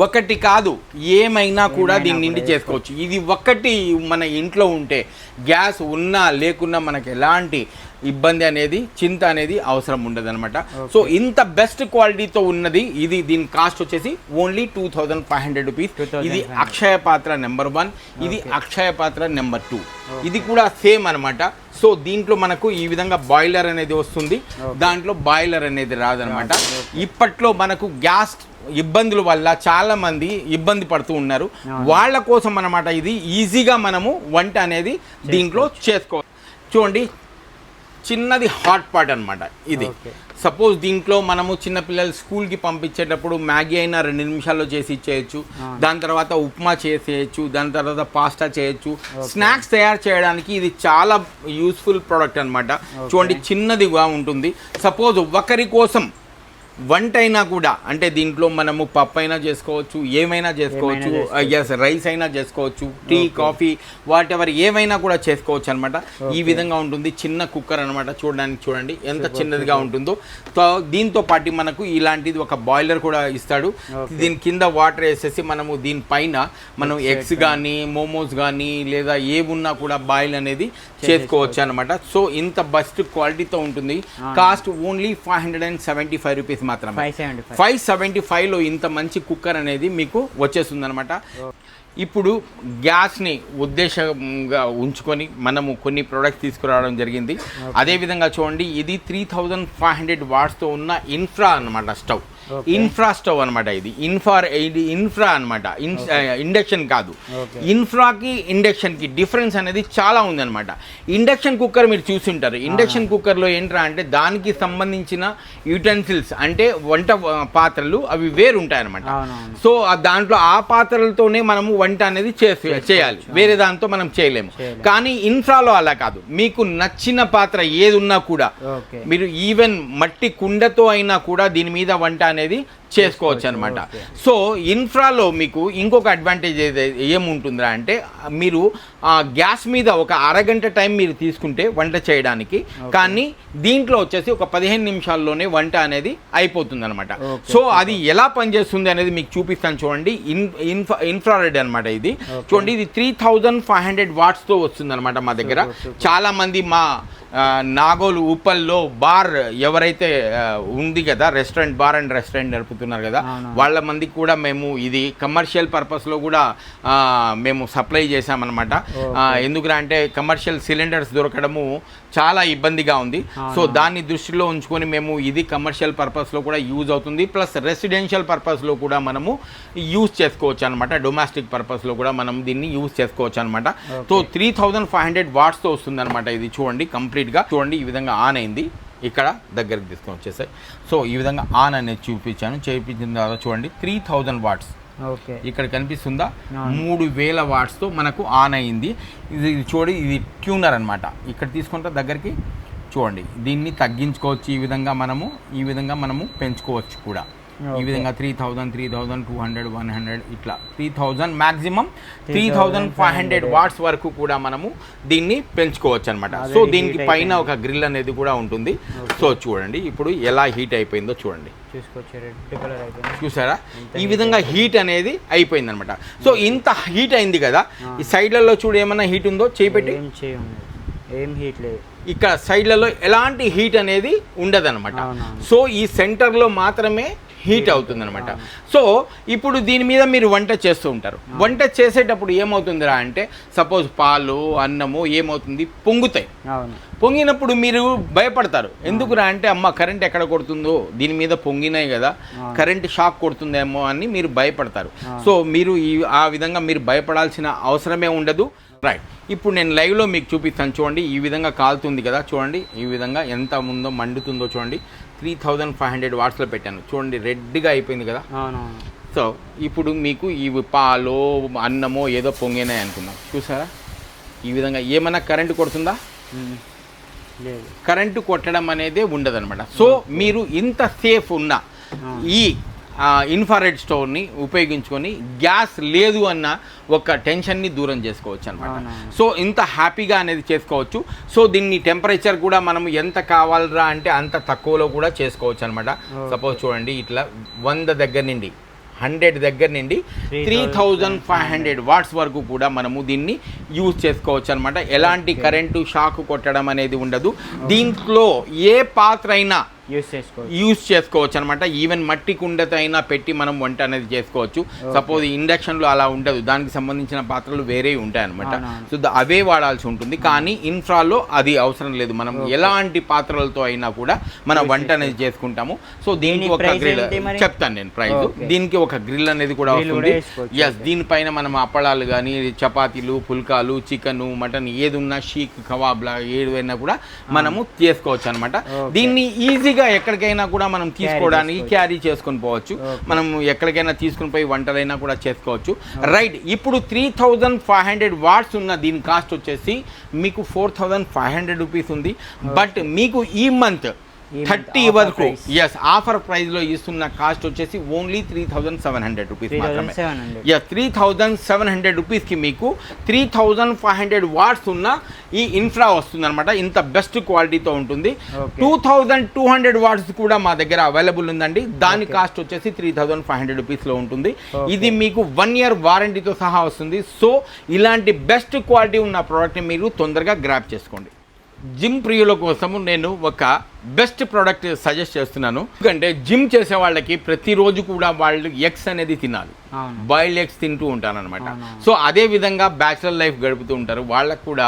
ఒకటి కాదు ఏమైనా కూడా దీని నుండి చేసుకోవచ్చు. ఇది ఒక్కటి మన ఇంట్లో ఉంటే గ్యాస్ ఉన్నా లేకున్నా మనకు ఎలాంటి ఇబ్బంది అనేది చింత అనేది అవసరం ఉండదు అనమాట. సో ఇంత బెస్ట్ క్వాలిటీతో ఉన్నది ఇది. దీని కాస్ట్ వచ్చేసి ఓన్లీ 2500 రూపీస్. ఇది అక్షయ పాత్ర నెంబర్ 1, ఇది అక్షయ పాత్ర నెంబర్ 2. ఇది కూడా సేమ్ అనమాట. సో దీంట్లో మనకు ఈ విధంగా బాయిలర్ అనేది వస్తుంది, దాంట్లో బాయిలర్ అనేది రాదనమాట. ఇప్పట్లో మనకు గ్యాస్ ఇబ్బందుల వల్ల చాలా మంది ఇబ్బంది పడుతూ ఉన్నారు. వాళ్ళ కోసం అనమాట ఇది ఈజీగా మనము వంట అనేది దీంట్లో చేసుకోవచ్చు. చూడండి, చిన్నది హాట్ పాట్ అనమాట ఇది. సపోజ్ దీంట్లో మనము చిన్నపిల్లలు స్కూల్కి పంపించేటప్పుడు మ్యాగీ అయినా 2 నిమిషాల్లో చేసి ఇచ్చేయచ్చు, దాని తర్వాత ఉప్మా చేసేయచ్చు, దాని తర్వాత పాస్తా చేయొచ్చు. స్నాక్స్ తయారు చేయడానికి ఇది చాలా యూస్ఫుల్ ప్రోడక్ట్ అనమాట. చూడండి, చిన్నదిగా ఉంటుంది. సపోజ్ ఒకరి కోసం వంట అయినా కూడా, అంటే దీంట్లో మనము పప్పు అయినా చేసుకోవచ్చు, ఏమైనా చేసుకోవచ్చు, రైస్ అయినా చేసుకోవచ్చు, టీ కాఫీ వాట్ ఎవర్ ఏమైనా కూడా చేసుకోవచ్చు అనమాట. ఈ విధంగా ఉంటుంది. చిన్న కుక్కర్ అనమాట. చూడండి ఎంత చిన్నదిగా ఉంటుందో. దీంతో పాటు మనకు ఇలాంటిది ఒక బాయిలర్ కూడా ఇస్తాడు. దీని కింద వాటర్ వేసేసి మనము దీనిపైన మనం ఎగ్స్ కానీ మోమోస్ కానీ లేదా ఏమున్నా కూడా బాయిల్ అనేది చేసుకోవచ్చు అనమాట. సో ఇంత బెస్ట్ క్వాలిటీతో ఉంటుంది. కాస్ట్ ఓన్లీ 575 రూపీస్ మాత్రమే. 575లో ఇంత మంచి కుక్కర్ అనేది మీకు వచ్చేస్తుంది అనమాట. ఇప్పుడు గ్యాస్ని ఉద్దేశంగా ఉంచుకొని మనము కొన్ని ప్రోడక్ట్స్ తీసుకురావడం జరిగింది. అదేవిధంగా చూడండి, ఇది 3500 వాట్స్తో ఉన్న ఇన్ఫ్రా అనమాట స్టవ్. ఇన్ఫ్రా స్టవ్ అనమాట. ఇది ఇన్ఫ్రా అనమాట, ఇండక్షన్ కాదు. ఇన్ఫ్రాకి ఇండక్షన్కి డిఫరెన్స్ అనేది చాలా ఉందన్నమాట. ఇండక్షన్ కుక్కర్ మీరు చూసింటారు. ఇండక్షన్ కుక్కర్లో ఏంట్రా అంటే దానికి సంబంధించిన యూటెన్సిల్స్ అంటే వంట పాత్రలు అవి వేరు ఉంటాయి అనమాట. సో దాంట్లో ఆ పాత్రలతోనే మనము వంట అనేది చేయాలి, వేరే దాంతో మనం చేయలేము. కానీ ఇన్ఫ్రాలో అలా కాదు. మీకు నచ్చిన పాత్ర ఏది ఉన్నా కూడా మీరు ఈవెన్ మట్టి కుండతో అయినా కూడా దీని మీద వంట అనేది చేసుకోవచ్చు అనమాట. సో ఇన్ఫ్రాలో మీకు ఇంకొక అడ్వాంటేజ్ ఏముంటుందా అంటే మీరు గ్యాస్ మీద ఒక అరగంట టైం మీరు తీసుకుంటే వంట చేయడానికి, కానీ దీంట్లో వచ్చేసి ఒక 15 నిమిషాల్లోనే వంట అనేది అయిపోతుంది అనమాట. సో అది ఎలా పనిచేస్తుంది అనేది మీకు చూపిస్తాను. చూడండి, ఇన్ఫ్రారెడ్ అనమాట ఇది. చూడండి, ఇది 3500 వాట్స్తో వస్తుంది అనమాట మా దగ్గర. చాలా మంది మా నాగోలు ఉప్పల్లో బార్ ఎవరైతే ఉంది కదా, రెస్టారెంట్, బార్ అండ్ రెస్టారెంట్ నడుపుతున్నారు కదా, వాళ్ళ మందికి కూడా మేము ఇది కమర్షియల్ పర్పస్లో కూడా మేము సప్లై చేసామన్నమాట. ఎందుకంటే అంటే కమర్షియల్ సిలిండర్స్ దొరకడము చాలా ఇబ్బందిగా ఉంది. సో దాన్ని దృష్టిలో ఉంచుకొని మేము ఇది కమర్షియల్ పర్పస్లో కూడా యూజ్ అవుతుంది, ప్లస్ రెసిడెన్షియల్ పర్పస్లో కూడా మనము యూజ్ చేసుకోవచ్చు అనమాట. డొమెస్టిక్ పర్పస్లో కూడా మనం దీన్ని యూజ్ చేసుకోవచ్చు అనమాట. సో 3500 వాట్స్తో వస్తుంది అనమాట ఇది. చూడండి, కంప్లీట్గా చూడండి ఈ విధంగా ఆన్ అయింది. ఇక్కడ దగ్గరికి తీసుకొని వచ్చేసాయి. సో ఈ విధంగా ఆన్ అనేది చేయించిన తర్వాత చూడండి 3000 వాట్స్ ఇక్కడ కనిపిస్తుందా, 3000 వాట్స్తో మనకు ఆన్ అయింది. ఇది చూడండి, ఇది ట్యూనర్ అనమాట. ఇక్కడ తీసుకుంటే దగ్గరికి చూడండి, దీన్ని తగ్గించుకోవచ్చు. ఈ విధంగా మనము పెంచుకోవచ్చు కూడా. ఈ విధంగా 3000, 3200, 100 ఇట్లా 3000 మ్యాక్సిమం 3500 వాట్స్ వరకు కూడా మనము దీన్ని పెంచుకోవచ్చు అనమాట. సో దీనికి పైన ఒక గ్రిల్ అనేది కూడా ఉంటుంది. సో చూడండి ఇప్పుడు ఎలా హీట్ అయిపోయిందో చూడండి, చూసారా? ఈ విధంగా హీట్ అనేది అయిపోయింది అనమాట. సో ఇంత హీట్ అయింది కదా, ఈ సైడ్లలో చూడు ఏమన్నా హీట్ ఉందో చేపెట్టి. ఏం హీట్ లేదు ఇక్కడ సైడ్లలో ఎలాంటి హీట్ అనేది ఉండదన్నమాట. సో ఈ సెంటర్లో మాత్రమే హీట్ అవుతుంది అనమాట. సో ఇప్పుడు దీని మీద మీరు వంట చేస్తూ ఉంటారు. వంట చేసేటప్పుడు ఏమవుతుందిరా అంటే సపోజ్ పాలు అన్నము ఏమవుతుంది, పొంగుతాయి. పొంగినప్పుడు మీరు భయపడతారు. ఎందుకురా అంటే అమ్మ కరెంట్ ఎక్కడ కొడుతుందో, దీని మీద పొంగినాయి కదా, కరెంట్ షాక్ కొడుతుందేమో అని మీరు భయపడతారు. సో మీరు ఆ విధంగా మీరు భయపడాల్సిన అవసరమే ఉండదు. రైట్, ఇప్పుడు నేను లైవ్లో మీకు చూపిస్తాను. చూడండి, ఈ విధంగా కాలుతుంది కదా, చూడండి ఈ విధంగా ఎంత ముందో మండుతుందో చూడండి. 3500 వాట్స్లో పెట్టాను. చూడండి రెడ్గా అయిపోయింది కదా. సో ఇప్పుడు మీకు ఈ పాలు అన్నమో ఏదో పొంగినాయి అనుకుందాం. చూసారా ఈ విధంగా ఏమన్నా కరెంటు కొడుతుందా? కరెంటు కొట్టడం అనేది ఉండదన్నమాట. సో మీరు ఇంత సేఫ్ ఉన్న ఈ ఇన్ఫ్రారెడ్ స్టవ్ని ఉపయోగించుకొని గ్యాస్ లేదు అన్న ఒక టెన్షన్ని దూరం చేసుకోవచ్చు అనమాట. సో ఇంత హ్యాపీగా అనేది చేసుకోవచ్చు. సో దీన్ని టెంపరేచర్ కూడా మనం ఎంత కావాలరా అంటే అంత తక్కువలో కూడా చేసుకోవచ్చు అనమాట. సపోజ్ చూడండి ఇట్లా 100 దగ్గర నుండి 100 దగ్గర నుండి 3500 వాట్స్ వరకు కూడా మనము దీన్ని యూజ్ చేసుకోవచ్చు అనమాట. ఎలాంటి కరెంటు షాక్ కొట్టడం అనేది ఉండదు. దీంట్లో ఏ పాత్ర అయినా యూజ్ చేసుకోవచ్చు అనమాట. ఈవెన్ మట్టి కుండతో అయినా పెట్టి మనం వంట అనేది చేసుకోవచ్చు. సపోజ్ ఇండక్షన్లో అలా ఉండదు, దానికి సంబంధించిన పాత్రలు వేరే ఉంటాయి అనమాట. సో అవే వాడాల్సి ఉంటుంది. కానీ ఇన్ఫ్రాలో అది అవసరం లేదు. మనం ఎలాంటి పాత్రలతో అయినా కూడా మనం వంట అనేది చేసుకుంటాము. సో దీనికి ఒక గ్రిల్ చెప్తాను నేను ప్రైస్. దీనికి ఒక గ్రిల్ అనేది కూడా వస్తుంది. ఎస్, దీనిపైన మనం అప్పడాలు కానీ చపాతీలు, పుల్కాలు, చికెన్, మటన్ ఏది ఉన్నా షీక్ కబాబ్లా ఏదైనా కూడా మనము చేసుకోవచ్చు అనమాట. దీన్ని ఈజీగా ఎక్కడికైనా కూడా మనం తీసుకోవడానికి క్యారీ చేసుకొని పోవచ్చు. మనం ఎక్కడికైనా తీసుకుని పోయి వంటలైనా కూడా చేసుకోవచ్చు. రైట్, ఇప్పుడు 3500 వాట్స్ ఉన్న దీని కాస్ట్ వచ్చేసి మీకు 4500 రూపీస్ ఉంది. బట్ మీకు ఈ మంత్ 30 వరకు ఎస్ ఆఫర్ ప్రైస్లో ఇస్తున్న కాస్ట్ వచ్చేసి ఓన్లీ 3700 రూపీస్ మాత్రమే. ఎస్, 3700 రూపీస్కి మీకు 3500 వాట్స్ ఉన్న ఈ ఇన్ఫ్రా వస్తుంది అనమాట. ఇంత బెస్ట్ క్వాలిటీతో ఉంటుంది. 2200 వాట్స్ కూడా మా దగ్గర అవైలబుల్ ఉందండి. దాని కాస్ట్ వచ్చేసి 3500 రూపీస్లో ఉంటుంది. ఇది మీకు 1 year వారంటీతో సహా వస్తుంది. సో ఇలాంటి బెస్ట్ క్వాలిటీ ఉన్న ప్రోడక్ట్ని మీరు తొందరగా గ్రాప్ చేసుకోండి. జిమ్ ప్రియుల కోసము నేను ఒక బెస్ట్ ప్రోడక్ట్ సజెస్ట్ చేస్తున్నాను. ఎందుకంటే జిమ్ చేసే వాళ్ళకి ప్రతిరోజు కూడా వాళ్ళు ఎగ్స్ అనేది తినాలి, బాయిల్డ్ ఎగ్స్ తింటూ ఉంటారు అనమాట. సో అదే విధంగా బ్యాచిలర్ లైఫ్ గడుపుతూ ఉంటారు. వాళ్ళకు కూడా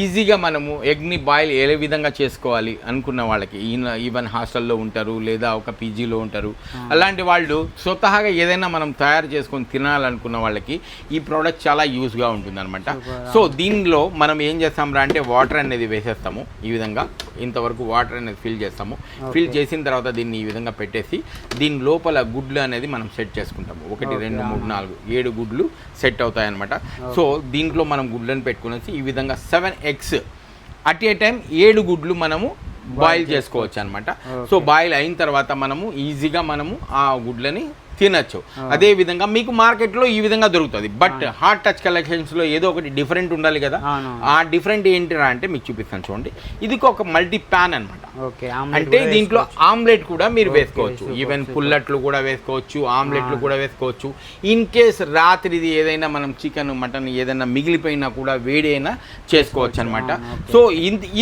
ఈజీగా మనము ఎగ్ని బాయిల్ ఏ విధంగా చేసుకోవాలి అనుకున్న వాళ్ళకి, ఈవెన్ హాస్టల్లో ఉంటారు లేదా ఒక పీజీలో ఉంటారు, అలాంటి వాళ్ళు స్వతహాగా ఏదైనా మనం తయారు చేసుకొని తినాలనుకున్న వాళ్ళకి ఈ ప్రోడక్ట్ చాలా యూస్గా ఉంటుంది అనమాట. సో దీనిలో మనం ఏం చేస్తాం అంటే వాటర్ అనేది వేసేస్తాము. ఈ విధంగా ఇంతవరకు వాటర్ అనేది ఫిల్ చేస్తాము. ఫిల్ చేసిన తర్వాత దీన్ని ఈ విధంగా పెట్టేసి దీని లోపల గుడ్లు అనేది మనం సెట్ చేసుకుంటాము. 1 2 3 4 7 గుడ్లు సెట్ అవుతాయి అనమాట. సో దీంట్లో మనం గుడ్లను పెట్టుకునేసి ఈ విధంగా 7 eggs అట్ ఏ టైం 7 గుడ్లు మనము బాయిల్ చేసుకోవచ్చు అనమాట. సో బాయిల్ అయిన తర్వాత మనము ఈజీగా మనము ఆ గుడ్లని తినచ్చు. అదే విధంగా మీకు మార్కెట్లో ఈ విధంగా దొరుకుతుంది. బట్ హాట్ టచ్ కలెక్షన్స్లో ఏదో ఒకటి డిఫరెంట్ ఉండాలి కదా. ఆ డిఫరెంట్ ఏంటిరా అంటే మీకు చూపిస్తాను చూడండి. ఇది ఒక మల్టీ ప్యాన్ అనమాట. అంటే దీంట్లో ఆమ్లెట్ కూడా మీరు వేసుకోవచ్చు. ఈవెన్ పుల్లట్లు కూడా వేసుకోవచ్చు, ఆమ్లెట్లు కూడా వేసుకోవచ్చు. ఇన్ కేస్ రాత్రిది ఏదైనా మనం చికెన్ మటన్ ఏదైనా మిగిలిపోయినా కూడా వేడి అయినా చేసుకోవచ్చు అనమాట. సో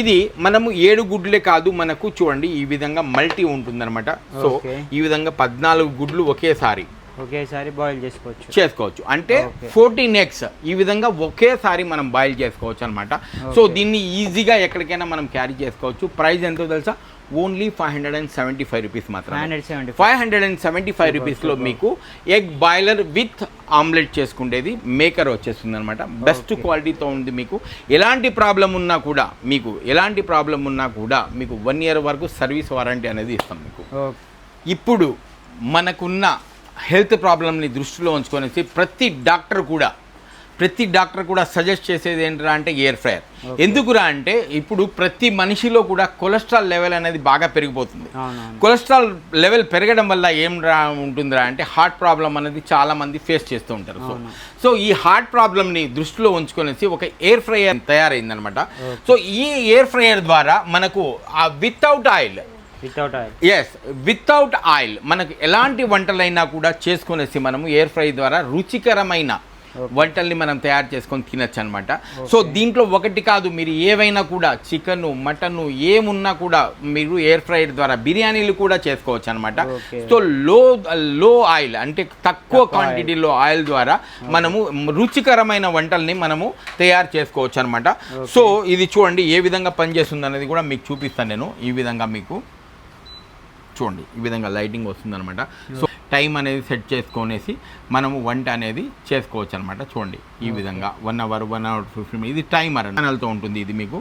ఇది మనము 7 గుడ్లే కాదు, మనకు చూడండి ఈ విధంగా మల్టీ ఉంటుంది అనమాట. సో ఈ విధంగా 14 గుడ్లు ఒకేసారి బాయిల్ చేసుకోవచ్చు. అంటే 14 eggs ఈ విధంగా ఒకేసారి మనం బాయిల్ చేసుకోవచ్చు అనమాట. సో దీన్ని ఈజీగా ఎక్కడికైనా మనం క్యారీ చేసుకోవచ్చు. ప్రైస్ ఎంతో తెలుసా? ఓన్లీ 575 రూపీస్ మాత్రమే. 575 రూపీస్లో మీకు ఎగ్ బాయిలర్ విత్ ఆమ్లెట్ చేసుకునేది మేకర్ వచ్చేస్తుంది అనమాట. బెస్ట్ క్వాలిటీతో ఉంది. మీకు ఎలాంటి ప్రాబ్లం ఉన్నా కూడా మీకు 1 year వరకు సర్వీస్ వారంటీ అనేది ఇస్తాం మీకు. ఇప్పుడు మనకున్న హెల్త్ ప్రాబ్లమ్ని దృష్టిలో ఉంచుకొనేసి ప్రతి డాక్టర్ కూడా సజెస్ట్ చేసేది ఏంటరా అంటే ఎయిర్ ఫ్రైయర్. ఎందుకురా అంటే ఇప్పుడు ప్రతి మనిషిలో కూడా కొలెస్ట్రాల్ లెవెల్ అనేది బాగా పెరిగిపోతుంది. కొలెస్ట్రాల్ లెవెల్ పెరగడం వల్ల ఏం ఉంటుందిరా అంటే హార్ట్ ప్రాబ్లం అనేది చాలా మంది ఫేస్ చేస్తూ ఉంటారు. సో ఈ హార్ట్ ప్రాబ్లమ్ని దృష్టిలో ఉంచుకొనేసి ఒక ఎయిర్ ఫ్రైయర్ తయారైందనమాట. సో ఈ ఎయిర్ ఫ్రైయర్ ద్వారా మనకు వితౌట్ ఆయిల్ మనకు ఎలాంటి వంటలైనా కూడా చేసుకునేసి మనము ఎయిర్ ఫ్రై ద్వారా రుచికరమైన వంటల్ని మనం తయారు చేసుకొని తినచ్చు అనమాట. సో దీంట్లో ఒకటి కాదు, మీరు ఏవైనా కూడా చికెన్ మటన్ ఏమున్నా కూడా మీరు ఎయిర్ ఫ్రైయర్ ద్వారా బిర్యానీలు కూడా చేసుకోవచ్చు అనమాట. సో లో ఆయిల్ అంటే తక్కువ క్వాంటిటీలో ఆయిల్ ద్వారా మనము రుచికరమైన వంటల్ని మనము తయారు చేసుకోవచ్చు అనమాట. సో ఇది చూడండి ఏ విధంగా పనిచేస్తుంది అనేది కూడా మీకు చూపిస్తాను నేను. ఈ విధంగా మీకు చూడండి ఈ విధంగా లైటింగ్ వస్తుంది అనమాట. సో టైం అనేది సెట్ చేసుకొనేసి మనము వంట అనేది చేసుకోవచ్చు అనమాట. చూడండి ఈ విధంగా 1 hour 1 hour 15 ఇది టైమర్ ప్యానల్తో ఉంటుంది. ఇది మీకు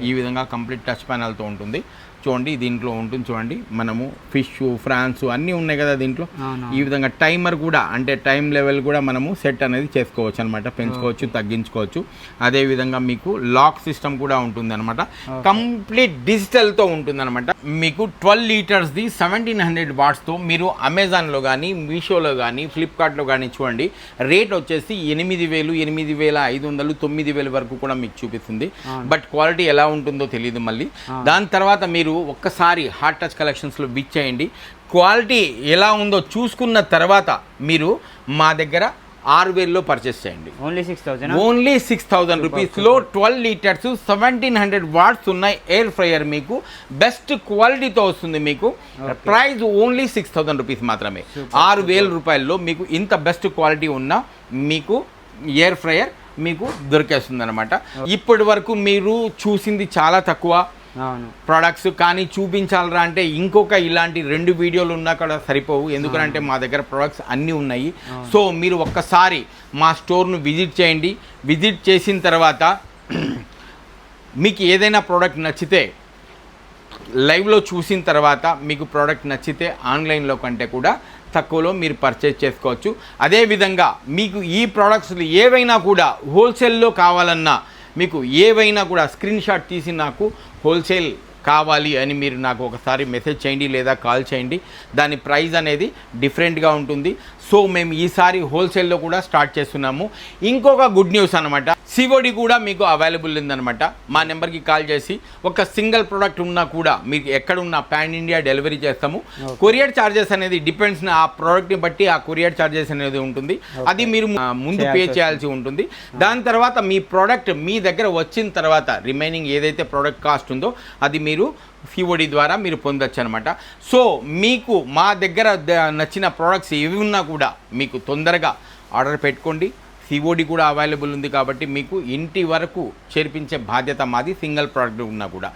ఈ విధంగా కంప్లీట్ టచ్ ప్యానల్తో ఉంటుంది. చూడండి దీంట్లో ఉంటుంది చూడండి, మనము ఫిష్ ఫ్రాన్స్ అన్నీ ఉన్నాయి కదా దీంట్లో. ఈ విధంగా టైమర్ కూడా అంటే టైం లెవెల్ కూడా మనము సెట్ అనేది చేసుకోవచ్చు అనమాట, పెంచుకోవచ్చు తగ్గించుకోవచ్చు. అదేవిధంగా మీకు లాక్ సిస్టమ్ కూడా ఉంటుంది అనమాట, కంప్లీట్ డిజిటల్తో ఉంటుంది అనమాట. మీకు 12 లీటర్స్ది 1700 వాట్స్తో మీరు అమెజాన్లో కానీ మీషోలో కానీ ఫ్లిప్కార్ట్లో కానీ చూడండి రేట్ వచ్చేసి 8,000, 8,500, 9,000 వరకు కూడా మీకు చూపిస్తుంది. బట్ క్వాలిటీ ఎలా ఉంటుందో తెలియదు మళ్ళీ. దాని తర్వాత మీరు ఒక్కసారి హార్ట్ టచ్ కలెక్షన్స్లో విచ్ చేయండి, క్వాలిటీ ఎలా ఉందో చూసుకున్న తర్వాత మీరు మా దగ్గర 6,000లో పర్చేస్ చేయండి. ఓన్లీ 6,000 రూపీస్లో 12 లీటర్స్ 1700 వాట్స్ ఉన్నాయి ఎయిర్ ఫ్రైయర్ మీకు బెస్ట్ క్వాలిటీతో వస్తుంది. మీకు ప్రైస్ ఓన్లీ 6,000 రూపీస్ మాత్రమే. 6,000 రూపాయల్లో మీకు ఇంత బెస్ట్ క్వాలిటీ ఉన్న మీకు ఎయిర్ ఫ్రైయర్ మీకు దొరికేస్తుంది అనమాట. ఇప్పటి వరకు మీరు చూసింది చాలా తక్కువ ప్రొడక్ట్స్, కానీ చూపించాలరా అంటే ఇంకొక ఇలాంటి 2 వీడియోలు ఉన్నా కూడా సరిపోవు, ఎందుకంటే మా దగ్గర ప్రొడక్ట్స్ అన్నీ ఉన్నాయి. సో మీరు ఒక్కసారి మా స్టోర్ను విజిట్ చేయండి. విజిట్ చేసిన తర్వాత మీకు ఏదైనా ప్రోడక్ట్ నచ్చితే లైవ్లో చూసిన తర్వాత మీకు ప్రోడక్ట్ నచ్చితే ఆన్లైన్లో కంటే కూడా తక్కువలో మీరు పర్చేజ్ చేసుకోవచ్చు. అదేవిధంగా మీకు ఈ ప్రోడక్ట్స్ ఏవైనా కూడా హోల్సేల్లో కావాలన్నా మీకు ఏవైనా కూడా స్క్రీన్ షాట్ తీసి నాకు హోల్సేల్ కావాలి అని మీరు నాకు ఒకసారి మెసేజ్ చేయండి లేదా కాల్ చేయండి. దాని ప్రైస్ అనేది డిఫరెంట్గా ఉంటుంది. సో మేము ఈసారి హోల్సేల్లో కూడా స్టార్ట్ చేస్తున్నాము. ఇంకొక గుడ్ న్యూస్ అనమాట, సిఓడి కూడా మీకు అవైలబుల్ ఉందన్నమాట. మా నెంబర్కి కాల్ చేసి ఒక సింగిల్ ప్రోడక్ట్ ఉన్నా కూడా మీకు ఎక్కడున్నా పాన్ ఇండియా డెలివరీ చేస్తాము. కొరియర్ ఛార్జెస్ అనేది డిపెండ్స్ ఆ ప్రోడక్ట్ని బట్టి ఆ కొరియర్ ఛార్జెస్ అనేది ఉంటుంది, అది మీరు ముందు పే చేయాల్సి ఉంటుంది. దాని తర్వాత మీ ప్రోడక్ట్ మీ దగ్గర వచ్చిన తర్వాత రిమైనింగ్ ఏదైతే ప్రోడక్ట్ కాస్ట్ ఉందో అది మీరు సిఓడి ద్వారా మీరు పొందొచ్చు అనమాట. సో మీకు మా దగ్గర నచ్చిన ప్రోడక్ట్స్ ఏవి ఉన్నా కూడా మీకు తొందరగా ఆర్డర్ పెట్టుకోండి. సిఓడి కూడా అవైలబుల్ ఉంది కాబట్టి మీకు ఇంటి వరకు చేర్పించే బాధ్యత మాది, సింగిల్ ప్రోడక్ట్ ఉన్నా కూడా.